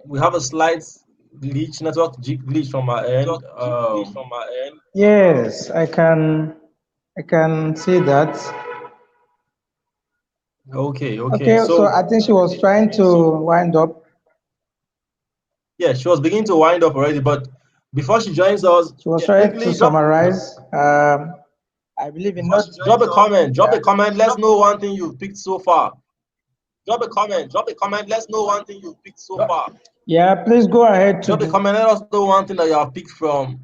we have a slight glitch, network glitch from our end. Yes, I can see that. Okay. Okay, so I think she was trying to wind up. Yeah, she was beginning to wind up already, but before she joins us, She was trying to summarize. I believe in not. Drop a comment. Let's know one thing you've picked so far. Drop a comment. Let's know one thing you've picked so far. Yeah, please go ahead to Drop a comment. Let us know one thing that you have picked from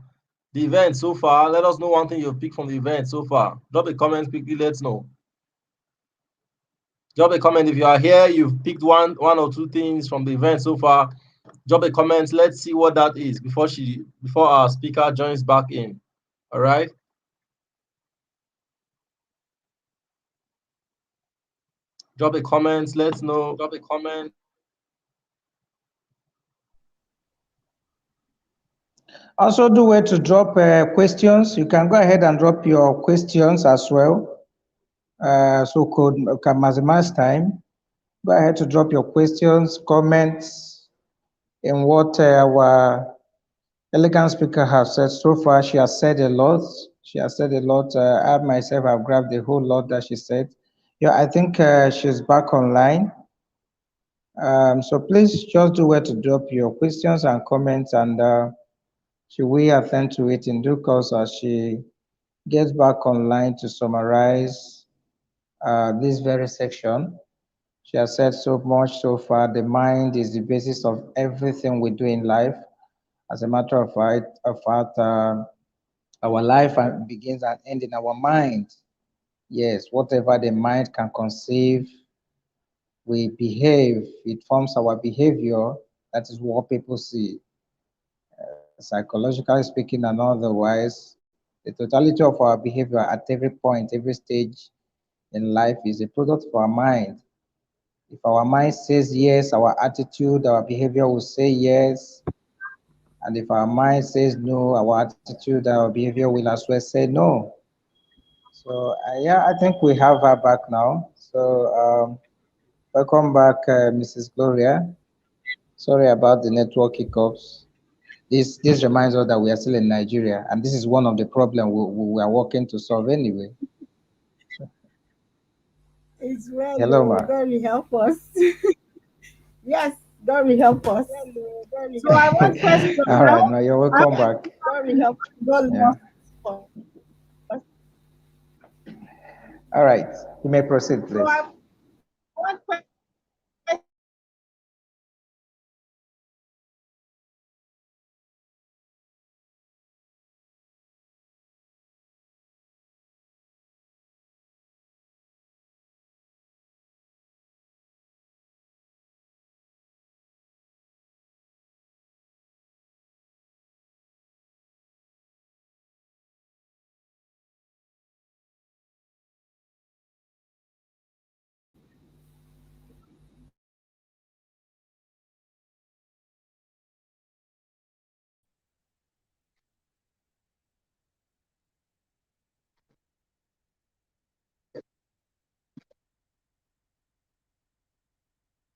the event so far. Let us know one thing you've picked from the event so far. Drop a comment quickly. Let's know. Drop a comment if you are here. You've picked one or two things from the event so far. Drop a comment. Let's see what that is before our speaker joins back in. All right. Drop a comment. Let's know. Drop a comment. Also, do way to drop questions. You can go ahead and drop your questions as well. So we can maximize time. Go ahead to drop your questions, comments in what our elegant speaker has said so far. She has said a lot. She has said a lot. I myself have grabbed the whole lot that she said. Yeah, I think she's back online. So please just do where to drop your questions and comments, and she will attend to it in due course as she gets back online to summarize this very section. She has said so much so far. The mind is the basis of everything we do in life. As a matter of fact, our life begins and ends in our mind. Yes, whatever the mind can conceive, we behave. It forms our behavior. That is what people see. Psychologically speaking and otherwise, the totality of our behavior at every point, every stage in life is a product of our mind. If our mind says yes, our attitude, our behavior will say yes. And if our mind says no, our attitude, our behavior will as well say no. So yeah, I think we have her back now. So welcome back, Mrs. Gloria. Sorry about the network hiccups. This reminds us that we are still in Nigeria, and this is one of the problems we are working to solve anyway. It's well, Hello, oh, ma. God will help us. Yes, God will help us. So I want question. All right, ma, you're welcome back. God will help us. God Yeah. lost for us. All right, you may proceed, So please. I want question.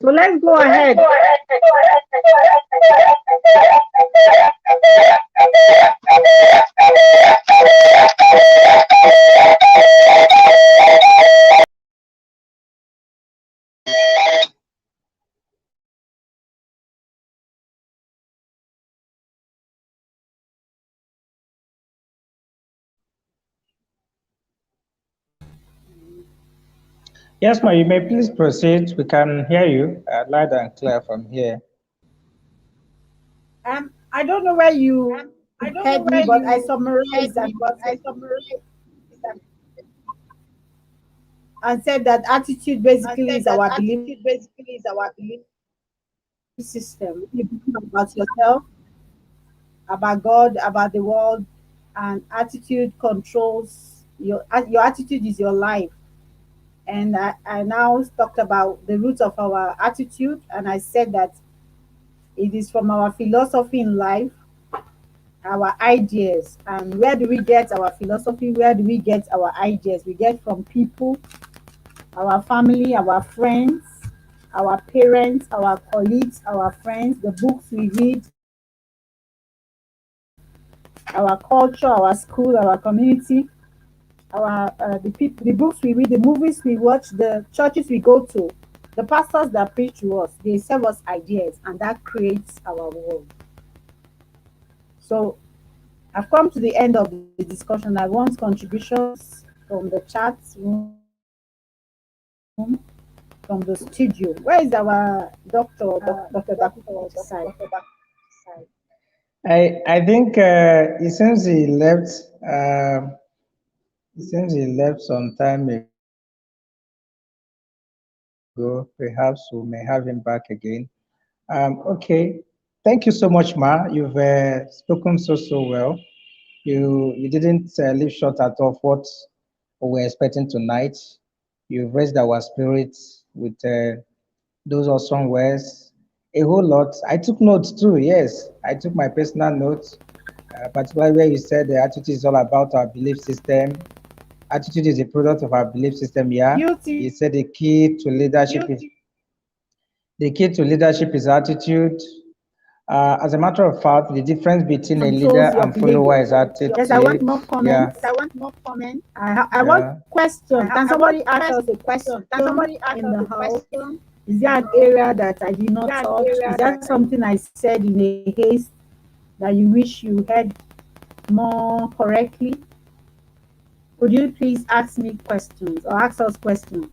So let's go ahead. Yes, ma, you may please proceed. We can hear you loud and clear from here. I don't know where you I don't know heard me, where but I you summarized heard and me, but got I it summarized and said that attitude and basically said is that our belief attitude basically is our belief system. You believe about yourself, about God, about the world, and attitude controls your attitude is your life. And I now talked about the roots of our attitude, and I said that it is from our philosophy in life, our ideas. And where do we get our philosophy? Where do we get our ideas? We get from people, our family, our friends, our parents, our colleagues, our friends, the books we read, our culture, our school, our community, our the people, the books we read, the movies we watch, the churches we go to, the pastors that preach to us. They serve us ideas, and that creates our world. So I've come to the end of the discussion. I want contributions from the chat room, from the studio. Where is our doctor, Dr. Dakuko side? I think it seems he left. It seems he left some time go. Perhaps we may have him back again. Okay. Thank you so much, Ma. You've spoken so well. You didn't leave short at all of what we were expecting tonight. You've raised our spirits with those awesome words. A whole lot. I took notes too. Yes, I took my personal notes, particularly where you said the attitude is all about our belief system. Attitude is a product of our belief system. Yeah, Guilty. you said the key to leadership is attitude. As a matter of fact, the difference between a leader Controls your and follower behavior. is attitude. Yes, I want more Yeah, comments. I want yeah. questions. Can somebody ask us a question? In the house? Is there an area that I did not touch? Is there something I said in a haste that you wish you heard more correctly? Could you please ask me questions or ask us questions?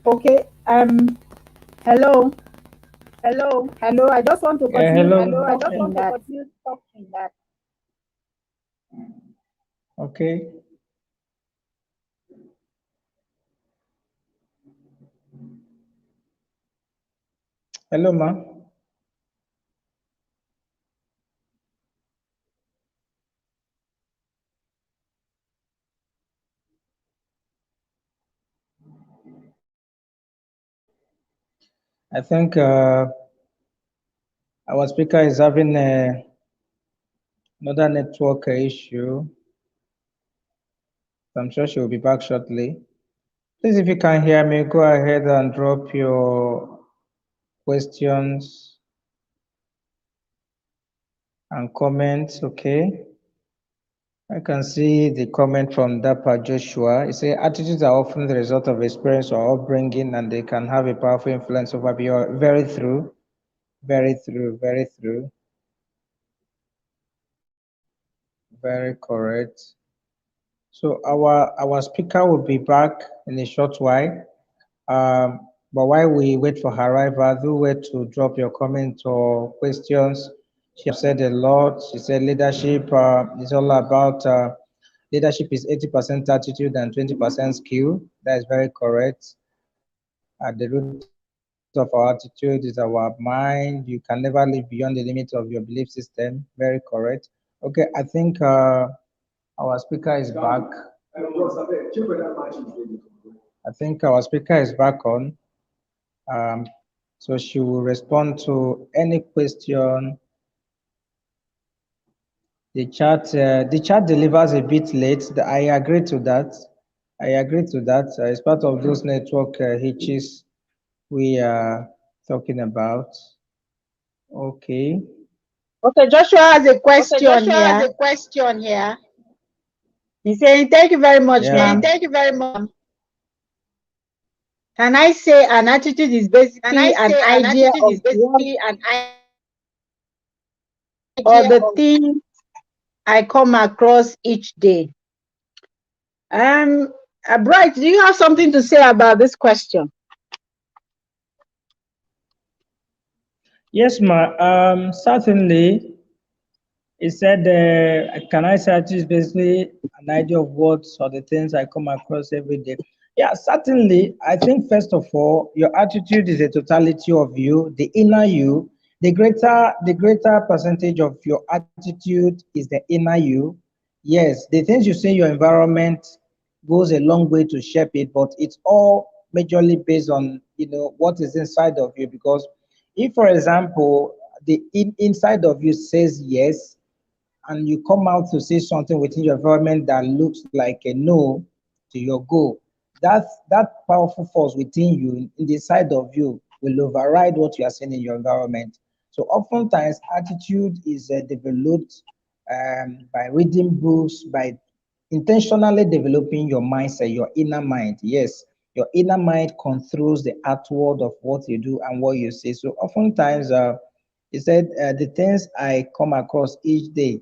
Okay. Hello. Hello. I just want to Yeah, continue hello. talking that. Okay. Hello, ma. I think our speaker is having another network issue. I'm sure she will be back shortly. Please, if you can hear me, go ahead and drop your questions and comments, okay? I can see the comment from Dapa Joshua. He says, attitudes are often the result of experience or upbringing, and they can have a powerful influence over behavior. Very true, very true, very true, very correct. So our speaker will be back in a short while. But while we wait for her arrival, do wait to drop your comments or questions. She has said a lot. She said leadership is all about leadership is 80% attitude and 20% skill. That is very correct. At the root of our attitude is our mind. You can never live beyond the limit of your belief system. Very correct. Okay, I think our speaker is back. I think our speaker is back on. Um, so she will respond to any question. The chat delivers a bit late. I agree to that. I agree to that. It's part of those network hitches we are talking about. Okay. Okay, Joshua has a Okay, question Joshua has here. a question here. He's saying, thank you very much, Yeah. ma'am. Thank you very much. Can I say an attitude is Can I basically an say an idea attitude is of what basically an or idea the of things I come across each day? Bright, do you have something to say about this question? Yes, ma. Certainly. He said, can I say it is basically an idea of what or the things I come across every day? Yeah, certainly. I think, first of all, your attitude is a totality of you, the inner you. The greater percentage of your attitude is the inner you. Yes, the things you see in your environment goes a long way to shape it, but it's all majorly based on, what is inside of you. Because if, for example, the inside of you says yes, and you come out to say something within your environment that looks like a no to your goal, that powerful force within you, in the side of you, will override what you are seeing in your environment. So oftentimes, attitude is developed by reading books, by intentionally developing your mindset, your inner mind. Yes, your inner mind controls the outward of what you do and what you say. So oftentimes, he said, the things I come across each day.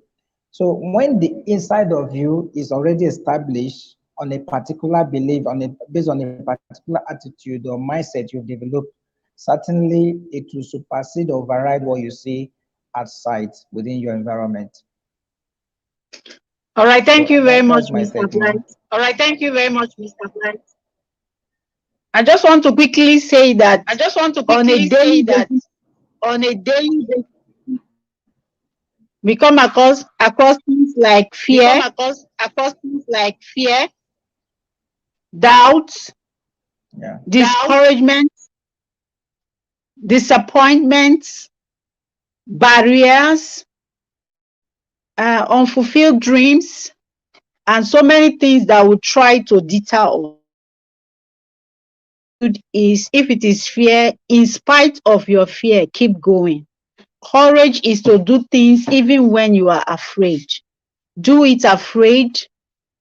So when the inside of you is already established on a particular belief, based on a particular attitude or mindset you've developed, certainly it will supersede or override what you see outside within your environment. All right, thank So you very much, that's my Mr. take, ma. Blight. All right, thank you very much, Mr. Blight. I just want to quickly say that on a daily basis, we come across things like fear, doubt, Yeah. discouragement, disappointments, barriers, unfulfilled dreams, and so many things that will try to deter us. Is if it is fear, in spite of your fear, keep going. Courage is to do things even when you are afraid. Do it afraid.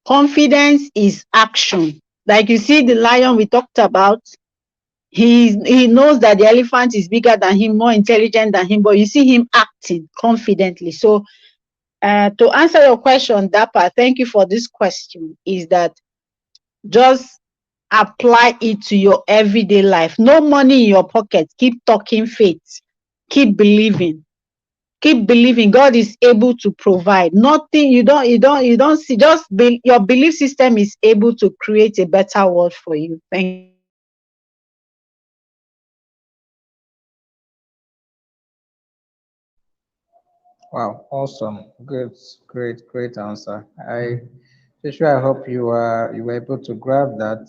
Confidence is action. Like you see the lion we talked about, he knows that the elephant is bigger than him, more intelligent than him, but you see him acting confidently. So to answer your question, Dapa, thank you for this question, is that just apply it to your everyday life. No money in your pocket. Keep talking faith. Keep believing. Keep believing. God is able to provide. Nothing you don't see. Just your belief system is able to create a better world for you. Thank you. Wow, awesome. Good, great answer. I hope you were able to grab that.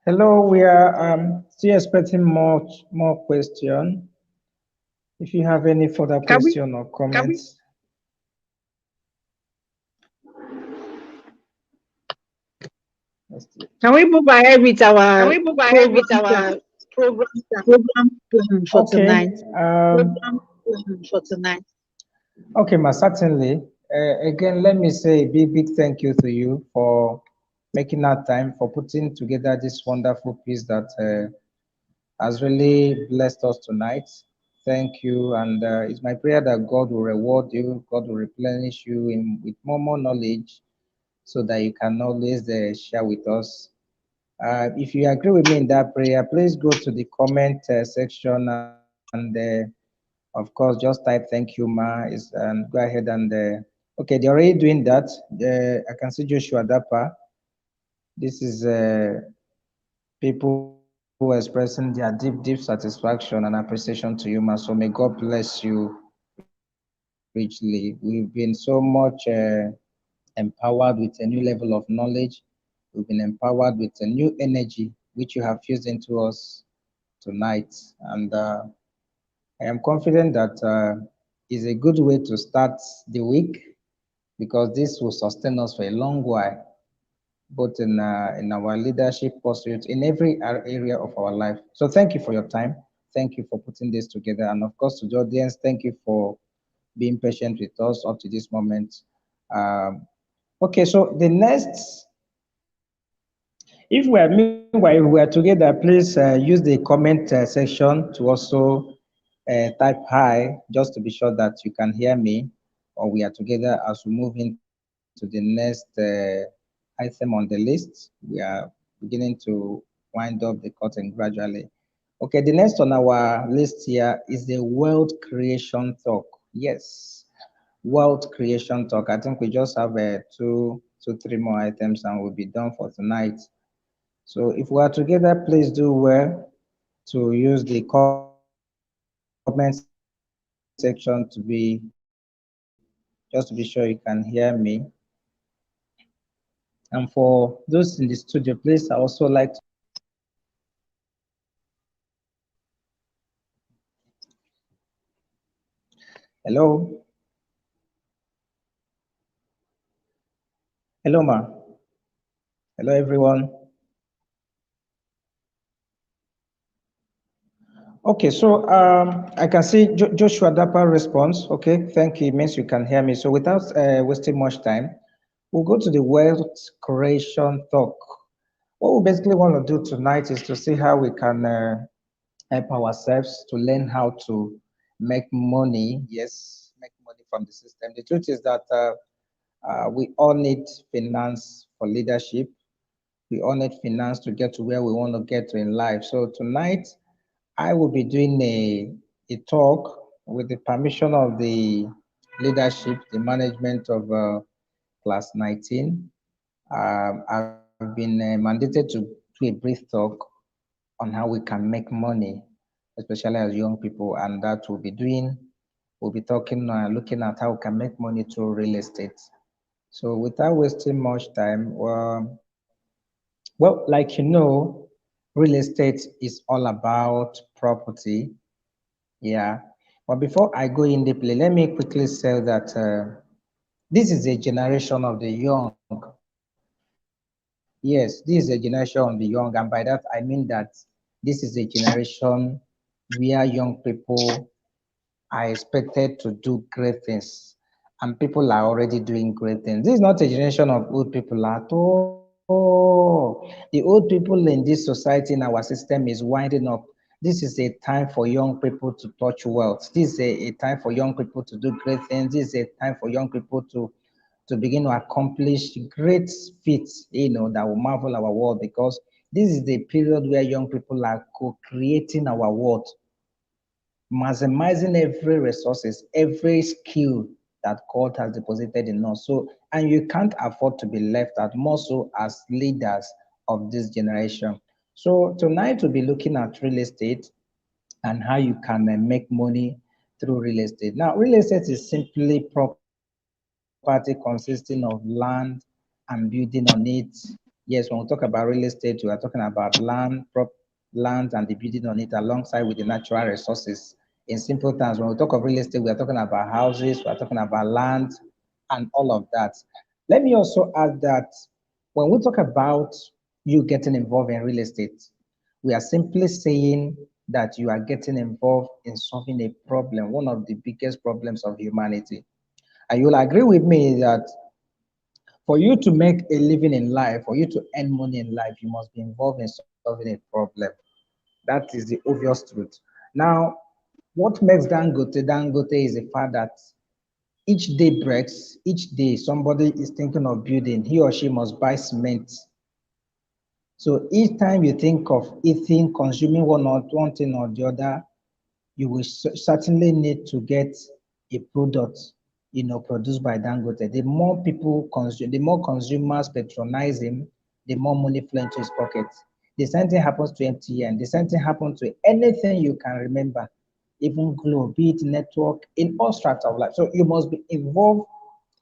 Hello, we are still expecting more question. If you have any further Can we question or comments. can we move ahead with our program plan for Okay. tonight? Program plan for tonight. Okay, ma, certainly. Again, let me say a big thank you to you for making that time, for putting together this wonderful piece that has really blessed us tonight. Thank you, and it's my prayer that God will reward you, God will replenish you with more knowledge, so that you can always share with us. If you agree with me in that prayer, please go to the comment section and of course, just type thank you, ma. And go ahead and okay, they're already doing that. I can see Joshua Dapa. This is people who are expressing their deep satisfaction and appreciation to you, ma. So may God bless you richly. We've been so much empowered with a new level of knowledge. We've been empowered with a new energy which you have fused into us tonight. And I am confident that is a good way to start the week because this will sustain us for a long while, both in our leadership pursuit, in every area of our life. So thank you for your time. Thank you for putting this together. And of course, to the audience, thank you for being patient with us up to this moment. Um, okay, so the next, if we are together, please use the comment section to also type hi, just to be sure that you can hear me or we are together as we move into the next item on the list. We are beginning to wind up the curtain gradually. Okay, the next on our list here is the world creation talk. Yes, world creation talk. I think we just have three more items and we'll be done for tonight. So if we are together, please do well to use the comment section just to be sure you can hear me. And for those in the studio, please, I also like to hello. Hello, ma. Hello, everyone. Okay, so I can see Joshua Dapper response. Okay, thank you. It means you can hear me. So without wasting much time, we'll go to the wealth creation talk. What we basically want to do tonight is to see how we can help ourselves to learn how to make money. Yes, make money from the system. The truth is that we all need finance for leadership. We all need finance to get to where we want to get to in life. So tonight, I will be doing a talk with the permission of the leadership, the management of class 19. I've been mandated to do a brief talk on how we can make money, especially as young people, and that we'll be talking, looking at how we can make money through real estate. So without wasting much time, well, like you know, real estate is all about property. Yeah. But before I go in deeply, let me quickly say that this is a generation of the young. Yes, this is a generation of the young. And by that, I mean that this is a generation where young people are expected to do great things. And people are already doing great things. This is not a generation of old people at all. The old people in this society, in our system, is winding up. This is a time for young people to touch wealth. This is a time for young people to do great things. This is a time for young people to begin to accomplish great feats, that will marvel our world, because this is the period where young people are co-creating our world, maximizing every resources, every skill that God has deposited in us. So, and you can't afford to be left out, more so as leaders of this generation. So tonight we'll be looking at real estate and how you can make money through real estate. Now, real estate is simply property consisting of land and building on it. Yes, when we talk about real estate, we are talking about land and the building on it alongside with the natural resources. In simple terms, when we talk of real estate, we are talking about houses, we are talking about land, and all of that. Let me also add that when we talk about you getting involved in real estate, we are simply saying that you are getting involved in solving a problem, one of the biggest problems of humanity. And you'll agree with me that for you to make a living in life, for you to earn money in life, you must be involved in solving a problem. That is the obvious truth. Now, what makes Dangote is the fact that each day breaks, each day somebody is thinking of building, he or she must buy cement. So each time you think of eating, consuming one thing or the other, you will certainly need to get a product, produced by Dangote. The more people consume, the more consumers patronize him, the more money flow into his pocket. The same thing happens to MTN. The same thing happens to anything you can remember, even Glow, be it network, in all strata of life. So you must be involved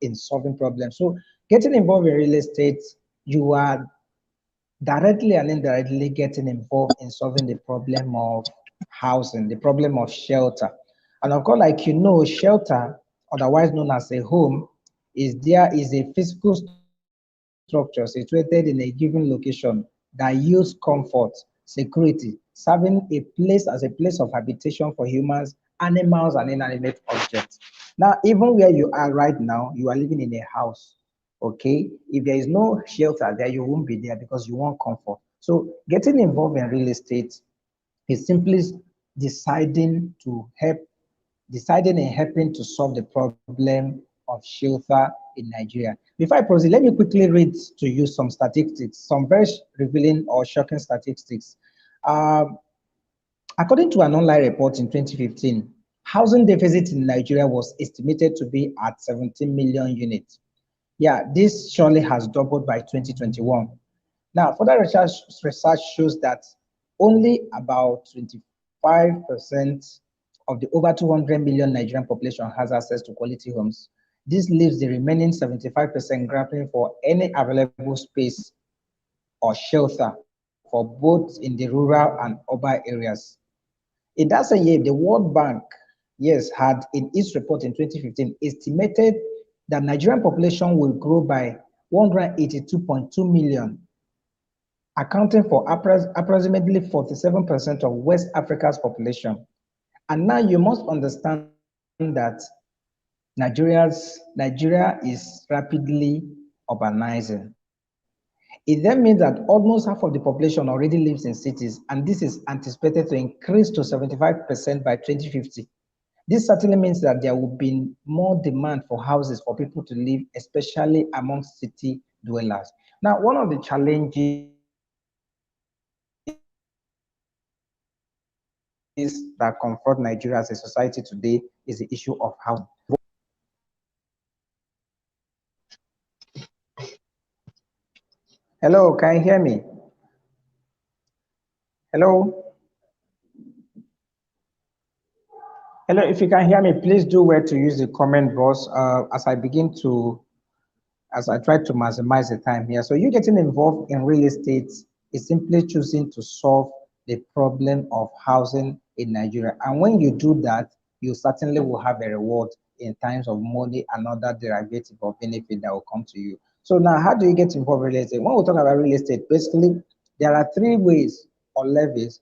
in solving problems. So getting involved in real estate, you are directly and indirectly getting involved in solving the problem of housing, the problem of shelter. And of course, like shelter, otherwise known as a home, is a physical structure situated in a given location that yields comfort, security, serving a place as a place of habitation for humans, animals, and inanimate objects. Now, even where you are right now, you are living in a house. Okay, if there is no shelter there, you won't be there because you want comfort. So getting involved in real estate is simply deciding to help, deciding and helping to solve the problem of shelter in Nigeria. Before I proceed, let me quickly read to you some statistics, some very revealing or shocking statistics. Um, According to an online report in 2015, housing deficit in Nigeria was estimated to be at 17 million units. Yeah, this surely has doubled by 2021. Now, further research shows that only about 25% of the over 200 million Nigerian population has access to quality homes. This leaves the remaining 75% grappling for any available space or shelter for both in the rural and urban areas. In that same year, the World Bank, yes, had in its report in 2015 estimated that Nigerian population will grow by 182.2 million, accounting for approximately 47% of West Africa's population. And now you must understand that Nigeria is rapidly urbanizing. It then means that almost half of the population already lives in cities, and this is anticipated to increase to 75% by 2050. This certainly means that there will be more demand for houses for people to live, especially among city dwellers. Now, one of the challenges that confront Nigeria as a society today is the issue of housing. Hello, can you hear me? Hello? Hello, if you can hear me, please do well to use the comment box as I try to maximize the time here. So you getting involved in real estate is simply choosing to solve the problem of housing in Nigeria. And when you do that, you certainly will have a reward in terms of money and other derivative or benefit that will come to you. So now, how do you get involved in real estate? When we talk about real estate, basically, there are three ways or levels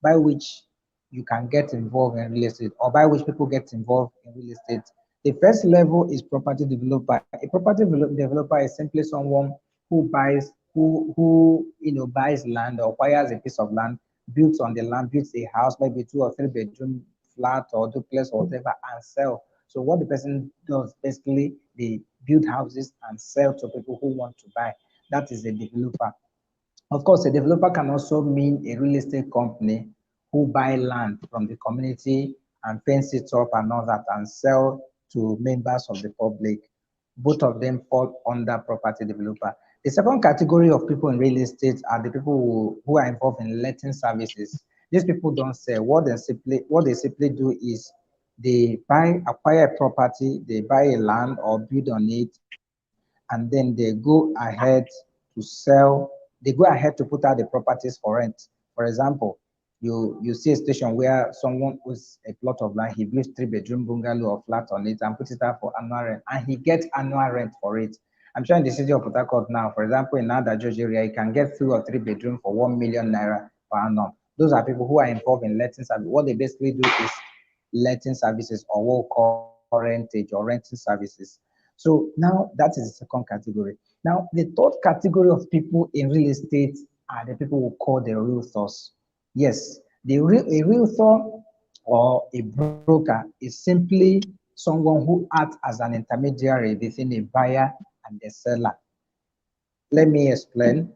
by which you can get involved in real estate, or by which people get involved in real estate. The first level is property developer. A property developer is simply someone who buys land or acquires a piece of land, builds on the land, builds a house, maybe 2 or 3 bedroom flat or duplex or whatever, and sell. So what the person does, basically, they build houses and sell to people who want to buy. That is a developer. Of course, a developer can also mean a real estate company who buy land from the community and fence it up and all that and sell to members of the public. Both of them fall under property developer. The second category of people in real estate are the people who are involved in letting services. These people don't sell. What they simply do is they acquire a property, they buy a land or build on it, and then they go ahead to sell. They go ahead to put out the properties for rent. For example, you see a station where someone owns a plot of land, he builds 3 bedroom bungalow or flat on it and puts it out for annual rent, and he gets annual rent for it. I'm sure in the city of Port Harcourt now, for example, in Ada George area, you can get 2 or 3 bedroom for 1 million naira per annum. Those are people who are involved in letting service. What they basically do is letting services, or what we call rentage or renting services. So now that is the second category. Now, the third category of people in real estate are the people we call the realtors. Yes, a realtor or a broker is simply someone who acts as an intermediary between a buyer and a seller. Let me explain.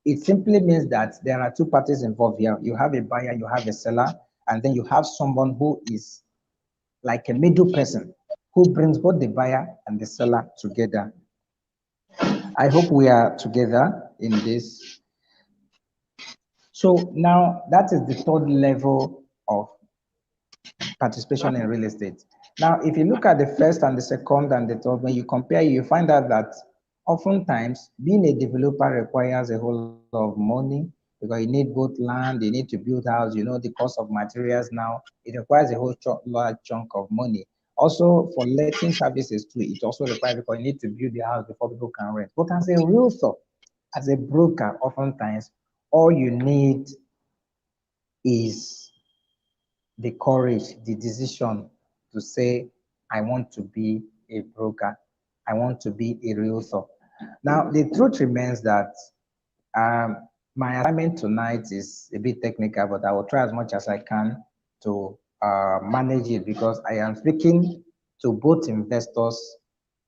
It simply means that there are two parties involved here. You have a buyer, you have a seller, and then you have someone who is like a middle person who brings both the buyer and the seller together. I hope we are together in this. So now that is the third level of participation in real estate. Now, if you look at the first and the second and the third, when you compare, you find out that oftentimes being a developer requires a whole lot of money, because you need both land, you need to build house, the cost of materials now, it requires a whole large chunk of money. Also, for letting services too, it also requires, because you need to build the house before people can rent. But as a realtor, as a broker, oftentimes, all you need is the courage, the decision to say, I want to be a broker. I want to be a realtor. Now, the truth remains that my assignment tonight is a bit technical, but I will try as much as I can to manage it, because I am speaking to both investors.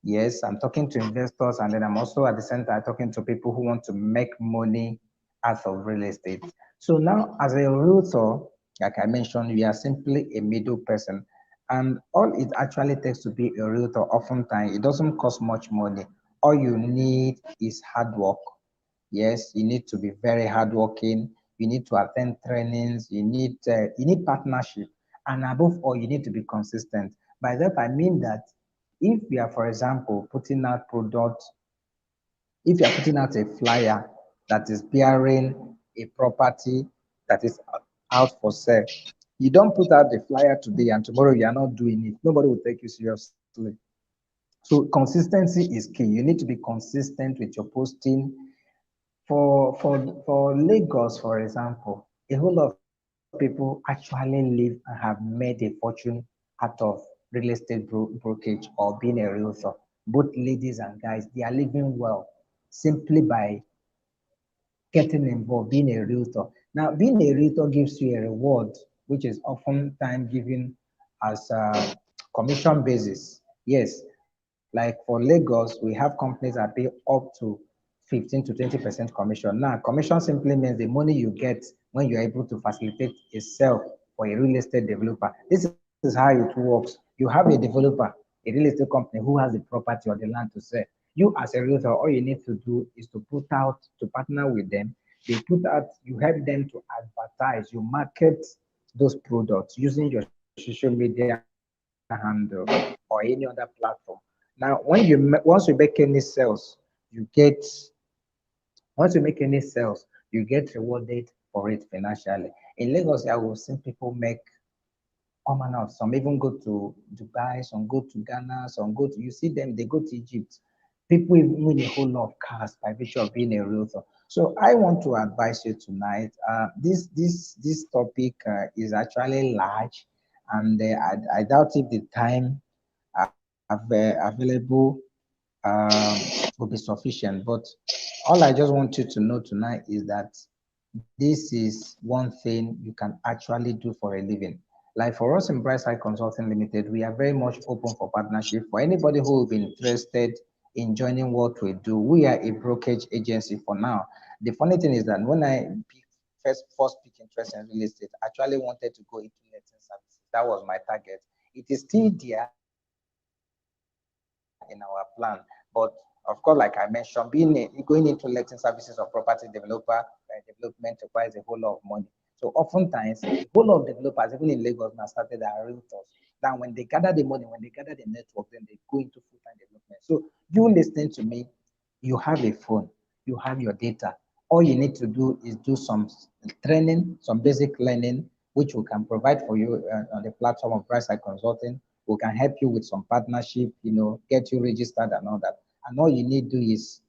Yes, I'm talking to investors, and then I'm also at the same time talking to people who want to make money out of real estate. So now, as a realtor, like I mentioned, we are simply a middle person. And all it actually takes to be a realtor, oftentimes, it doesn't cost much money. All you need is hard work. Yes, you need to be very hardworking. You need to attend trainings. You need partnership, and above all, you need to be consistent. By that I mean that if you are, for example, putting out products, if you are putting out a flyer that is bearing a property that is out for sale, you don't put out the flyer today and tomorrow you are not doing it. Nobody will take you seriously. So So consistency is key. You need to be consistent with your posting. For Lagos, for example, a whole lot of people actually live and have made a fortune out of real estate brokerage or being a realtor. Both ladies and guys, they are living well simply by getting involved, being a realtor. Now, being a realtor gives you a reward, which is oftentimes given as a commission basis. Yes, like for Lagos, we have companies that pay up to 15 to 20% commission. Now, commission simply means the money you get when you're able to facilitate a sale for a real estate developer. This is how it works. You have a developer, a real estate company who has the property or the land to sell. You as a realtor, all you need to do is to put out, to partner with them. They put out, you help them to advertise, you market those products using your social media handle or any other platform. Now, once you make any sales, you get once you make any sales, you get rewarded for it financially. In Lagos, I will see people make all manner of, some even go to Dubai, some go to Ghana, some go to, you see them, they go to Egypt. People even win a whole lot of cars by virtue of being a realtor. So I want to advise you tonight. This topic is actually large, and I doubt if the time available will be sufficient. But all I just want you to know tonight is that this is one thing you can actually do for a living. Like for us in Brightside Consulting Limited, we are very much open for partnership. For anybody who will be interested in joining what we do, we are a brokerage agency for now. The funny thing is that when I first picked interest in real estate, I actually wanted to go into letting services. That was my target. It is still there in our plan, but of course, like I mentioned, going into letting services or property development requires a whole lot of money. So oftentimes, a whole lot of developers, even in Lagos, now started as realtors. Then when they gather the money, when they gather the network, then they go into full-time development. So you listening to me, you have a phone, you have your data. All you need to do is do some training, some basic learning, which we can provide for you on the platform of Brightside Consulting. We can help you with some partnership, get you registered and all that. And all you need to do is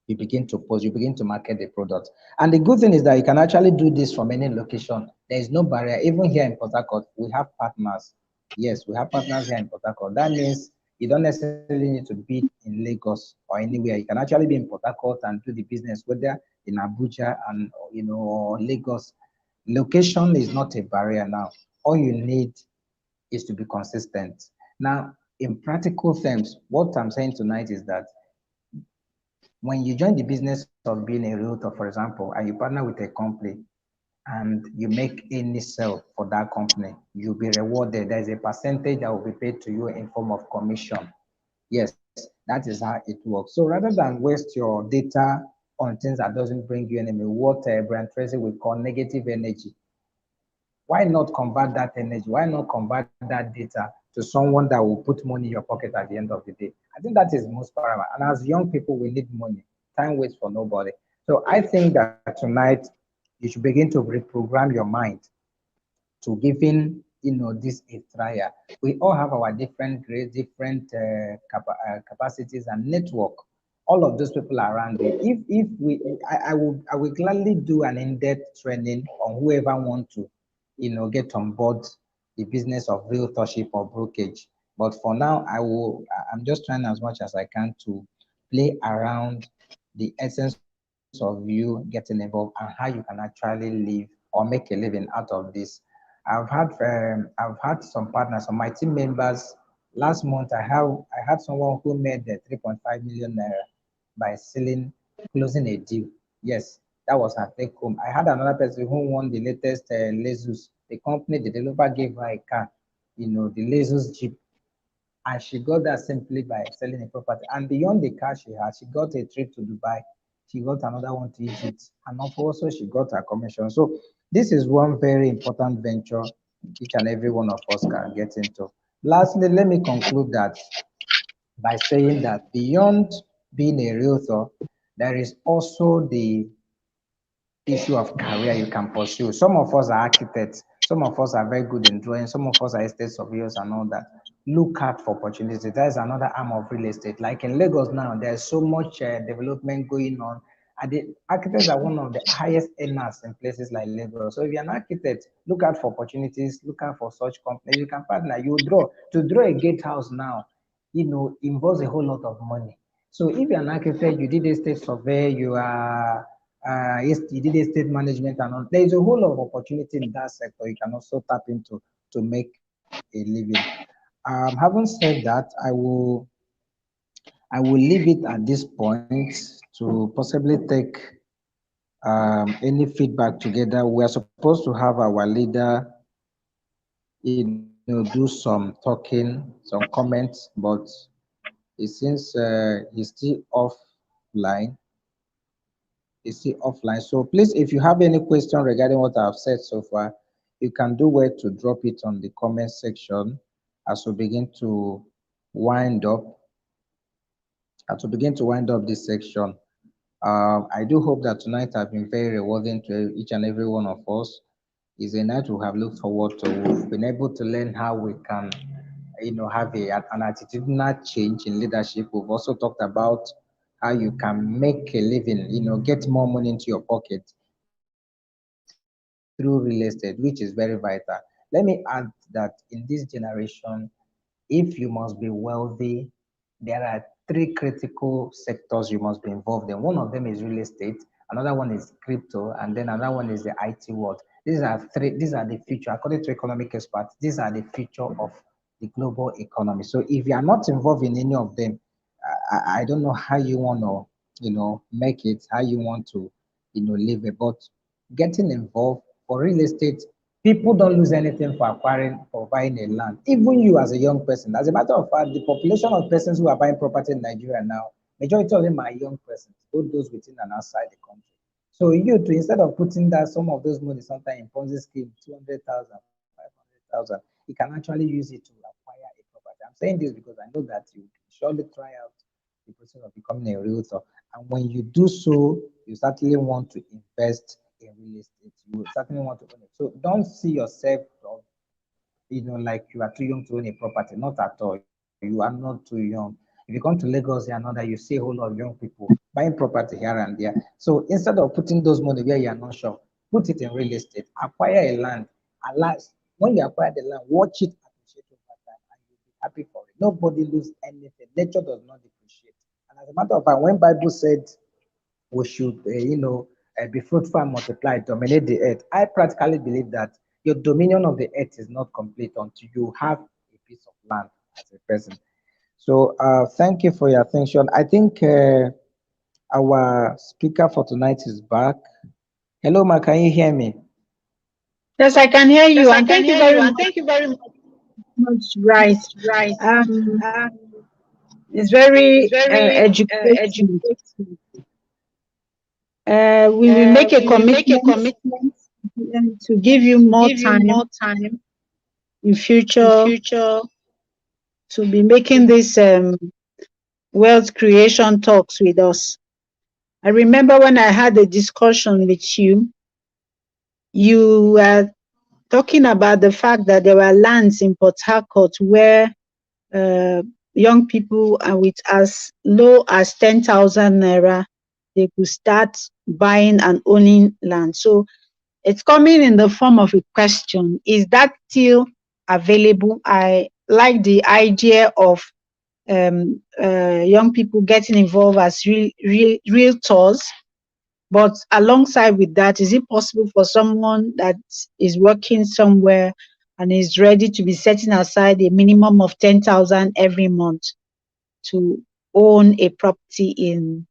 you begin to post, you begin to market the product. And the good thing is that you can actually do this from any location. There is no barrier. Even here in Port Harcourt, we have partners. Yes, we have partners here in Port Harcourt. That means you don't necessarily need to be in Lagos or anywhere. You can actually be in Port Harcourt and do the business, whether in Abuja and or Lagos. Location is not a barrier now. All you need is to be consistent. Now, in practical terms, what I'm saying tonight is that when you join the business of being a realtor, for example, and you partner with a company and you make any sale for that company, you'll be rewarded. There's a percentage that will be paid to you in form of commission. Yes, that is how it works. So rather than waste your data on things that doesn't bring you any, what Brian Tracy would call negative energy, why not convert that energy? Why not convert that data to someone that will put money in your pocket at the end of the day? I think that is most paramount. And as young people, we need money. Time waits for nobody. So I think that tonight you should begin to reprogram your mind to giving this a trial. We all have our different grades, different capacities and network. All of those people around you. If we, I will gladly do an in-depth training on whoever want to, get on board the business of realtorship or brokerage. But for now, I'm just trying as much as I can to play around the essence of you getting involved and how you can actually live or make a living out of this. I've had some partners, some my team members. Last month, I had someone who made the 3.5 million naira by closing a deal. Yes, that was her take home. I had another person who won the latest Lexus. The company, the developer gave her a car, the Lexus Jeep, and she got that simply by selling a property. And beyond the car she had, she got a trip to Dubai. She got another one to Egypt, and also she got her commission. So this is one very important venture each and every one of us can get into. Lastly, let me conclude that by saying that beyond being a realtor, there is also the issue of career you can pursue. Some of us are architects, some of us are very good in drawing, some of us are estate surveyors and all that. look out for opportunities. That's another arm of real estate. Like in Lagos now, there's so much development going on. And the architects are one of the highest earners in places like Lagos. So if you're an architect, look out for opportunities, look out for such companies. You can partner, you draw. To draw a gatehouse now, involves a whole lot of money. So if you're an architect, you did estate survey, you did estate management and all, there is a whole lot of opportunity in that sector you can also tap into to make a living. Having said that, I will leave it at this point to possibly take any feedback together. We are supposed to have our leader, do some talking, some comments, but it seems he's still offline. He's still offline. So please, if you have any question regarding what I've said so far, you can do well to drop it on the comment section as we begin to wind up. This section. I do hope that tonight has been very rewarding to each and every one of us. It's a night we have looked forward to. We've been able to learn how we can, have an attitudinal change in leadership. We've also talked about how you can make a living, get more money into your pocket through real estate, which is very vital. Let me add that in this generation, if you must be wealthy, there are three critical sectors you must be involved in. One of them is real estate, another one is crypto, and then another one is the IT world. These are the future, according to economic experts, these are the future of the global economy. So if you are not involved in any of them, I don't know how you want to, make it, how you want to, live it. But getting involved for real estate, people don't lose anything for buying a land. Even you as a young person. As a matter of fact, the population of persons who are buying property in Nigeria now, majority of them are young persons, both those within and outside the country. So you too, instead of putting that some of those money sometimes in Ponzi scheme, 200,000, 500,000, you can actually use it to acquire a property. I'm saying this because I know that you surely try out the process of becoming a realtor. And when you do so, you certainly want to invest in real estate. You certainly want to own it. So don't see yourself, like you are too young to own a property. Not at all. You are not too young. If you come to Lagos here and that, you see a whole lot of young people buying property here and there. So instead of putting those money where you are not sure, put it in real estate, acquire a land. And last, when you acquire the land, watch it appreciate over time and you'll be happy for it. Nobody lose anything. Nature does not depreciate. And as a matter of fact, when Bible said we should, be fruitful and multiply, dominate the earth. I practically believe that your dominion of the earth is not complete until you have a piece of land as a person. So thank you for your attention. I think our speaker for tonight is back. Hello, Ma, can you hear me? Yes, I can hear Yes, you, I and can thank you hear you, very and much. thank you very Right. much. Um, Uh, it's it's very very educating. educating. We will make a We will make a commitment commitment to give you to more give you time more time in in future future to be making to this wealth creation talks with us. I remember when I had a discussion with you, you were talking about the fact that there were lands in Port Harcourt where uh, young people with as low as 10,000 naira, they could start buying and owning land. So it's coming in the form of a question. Is that still available? I like the idea of young people getting involved as realtors. But alongside with that, is it possible for someone that is working somewhere and is ready to be setting aside a minimum of 10,000 every month to own a property in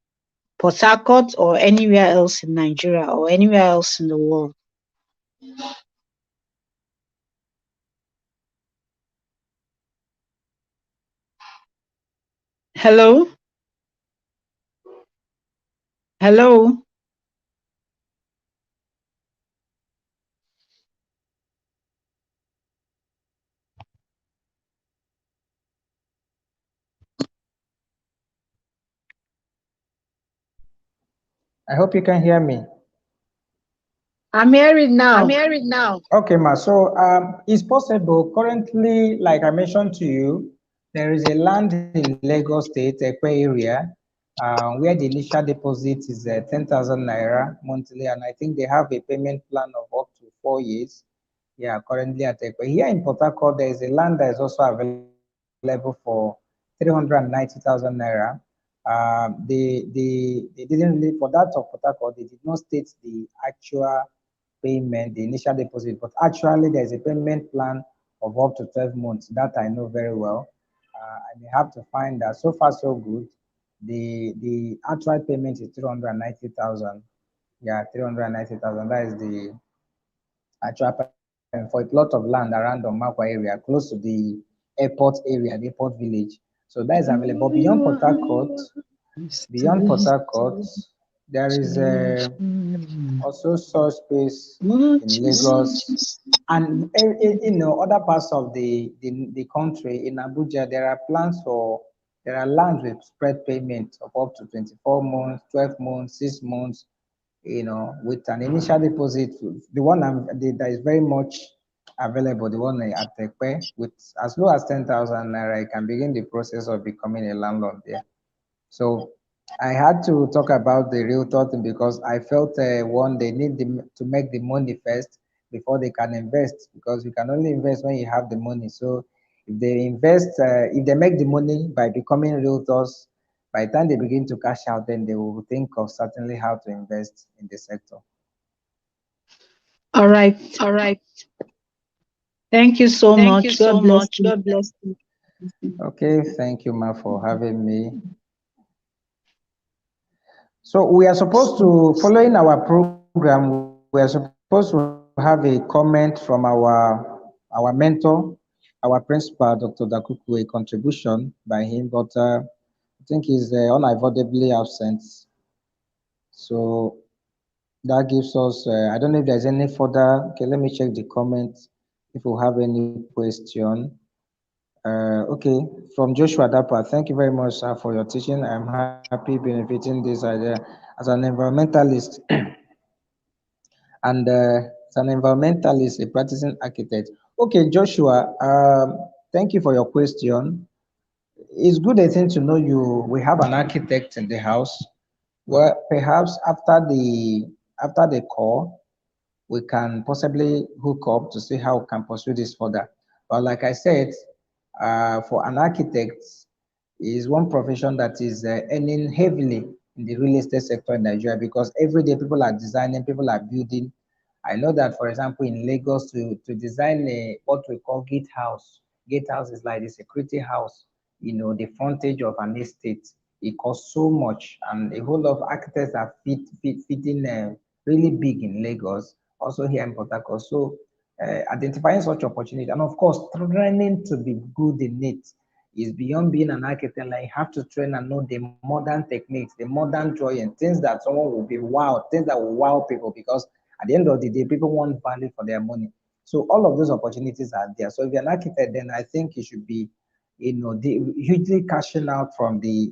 Port Harcourt or anywhere else in Nigeria or anywhere else in the world? Hello? Hello? I hope you can hear me. I'm hearing I'm now. hearing now. Okay, ma. So it's possible. Currently, like I mentioned to you, there is a land in Lagos State, Ekpe area, where the initial deposit is 10,000 naira monthly, and I think they have a payment plan of up to 4 years. Yeah, currently at Ekpe. Here in Port Harcourt, there is a land that is also available for 390,000 naira. They didn't really, for that of Port Harcourt, they did not state the actual payment, the initial deposit, but actually there's a payment plan of up to 12 months that I know very well. I may have to find that. So far, so good. The actual payment is 390,000. Yeah, 390,000. That is the actual payment for a plot of land around the Makwa area, close to the airport area, the airport village. So that is available. But beyond Port Harcourt, there is also such space in Lagos and other parts of the country. In Abuja, there are plans for there are lands with spread payment of up to 24 months, 12 months, 6 months, with an initial deposit. The one that is very much available, the one at Tekpe, with as low as 10,000 naira, you can begin the process of becoming a landlord there. So I had to talk about the realtor thing because I felt one, they need to make the money first before they can invest, because you can only invest when you have the money. So if they invest, if they make the money by becoming realtors, by the time they begin to cash out, then they will think of certainly how to invest in the sector. All right. All right. Thank you so Thank you much. so God bless much. you. God bless you. Okay, thank you, Ma, for having me. So we are supposed to, following our program, we are supposed to have a comment from our mentor, our principal, Dr. Dakuku, a contribution by him, but I think he's unavoidably absent. So that gives us, I don't know if there's any further, okay, let me check the comments if we have any question. Okay, from Joshua Dapa, thank you very much, sir, for your teaching. I'm happy benefiting this idea as an environmentalist and as an environmentalist, a practicing architect. Okay, Joshua, thank you for your question. It's good, I think, to know we have an architect in the house. Well, perhaps after the call, we can possibly hook up to see how we can pursue this further. But like I said, for an architect, is one profession that is earning heavily in the real estate sector in Nigeria, because every day people are designing, people are building. I know that, for example, in Lagos, to design what we call gate house is like the security house, the frontage of an estate. It costs so much, and a whole lot of architects are fitting really big in Lagos, also here in Port Harcourt. So identifying such opportunity, and of course, training to be good in it is beyond being an architect. Like, you have to train and know the modern techniques, the modern drawing, things that someone will be wow, things that will wow people, because at the end of the day, people want value for their money. So all of those opportunities are there. So if you're an architect, then I think you should be, hugely cashing out from the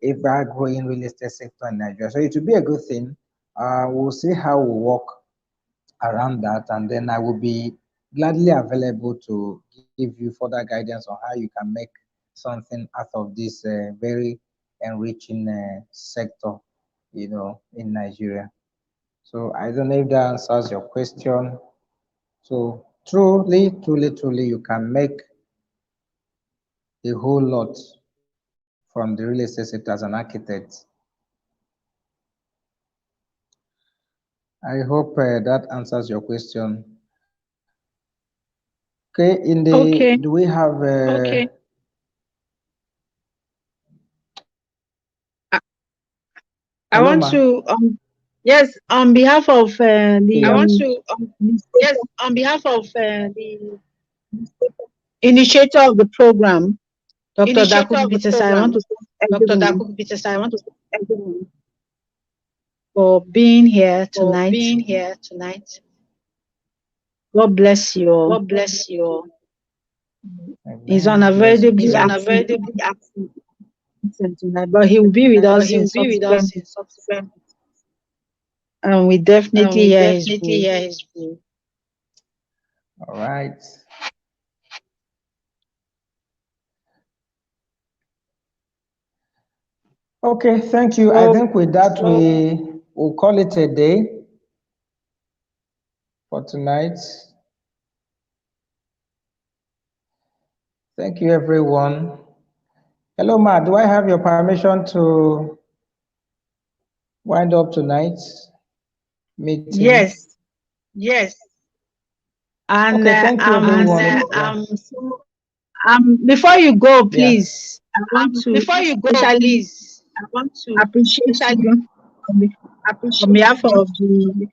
ever growing real estate sector in Nigeria. So it will be a good thing. We'll see how we work around that, and then I will be gladly available to give you further guidance on how you can make something out of this very enriching sector, in Nigeria. So I don't know if that answers your question. So truly, you can make a whole lot from the real estate sector as an architect. I hope that answers your question. Okay, Okay. do we have Okay. I hello, want ma? to yes, on behalf of Okay, I yeah. want to yes, on behalf of the initiator of the program, Dr. initiator Dakubu of the Peter, I want program, to thank Dr. everyone Dakubu Peter, I want to thank everyone for being here for tonight. being here tonight. God bless you all. God bless you all. He's Amen. Bless you unavoidably He's too. absent unavoidably absent tonight, but he will be with tonight, but us he in will be with us subsequent. in subsequent. And we definitely we hear his definitely voice. hear his voice. All right. Okay, thank you. I think with that we will call it a day for tonight. Thank you, everyone. Hello, Ma. Do I have your permission to wind up tonight's meeting? Yes. Yes. And okay, thank you, everyone. before you go, please, I want to Before you go, especially please, I want to appreciate especially you on appreciate behalf you of the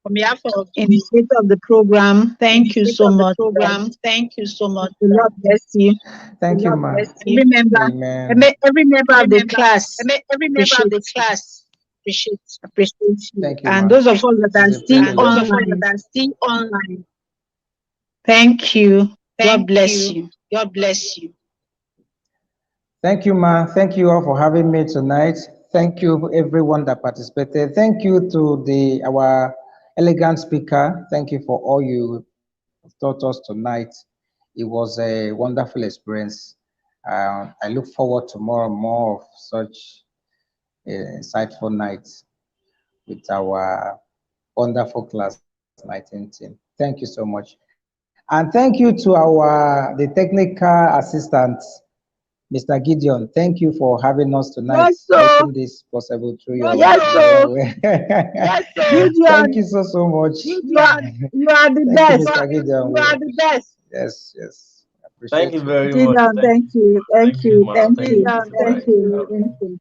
on behalf of the initiator of the program. Thank you initiator so of the much, sir. program. Thank you so much. The Lord bless you. Thank you, Ma. Every member, Amen. every member of the Remember, class every member of appreciate the you. class appreciate You. Thank you, And Ma. those of us that are It's a still privilege. And those of us online, that are still online, thank you. God thank bless you. you. God bless you. Thank you, Ma. Thank you all for having me tonight. Thank you, everyone that participated. Thank you to our elegant speaker. Thank you for all you taught us tonight. It was a wonderful experience. I look forward to more of such insightful nights with our wonderful class 19 team. Thank you so much. And thank you to the technical assistant, Mr. Gideon. Thank you for having us tonight, Yes, so making this possible through your yes, so yes, Gideon, thank you so much. you are the Thank you, best. Mr. Gideon. You are the best. Yes. I Thank appreciate you you. very much. Gideon, thank you. Thank You, you. ma. Thank Thank you. you.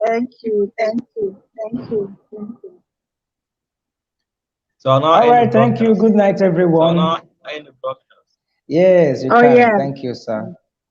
Thank you. Thank you. Thank you. So I'll now All end the right, thank you. broadcast. Good night, So I'll everyone. now end the broadcast. Yes, you Oh can. yeah. Thank you, sir.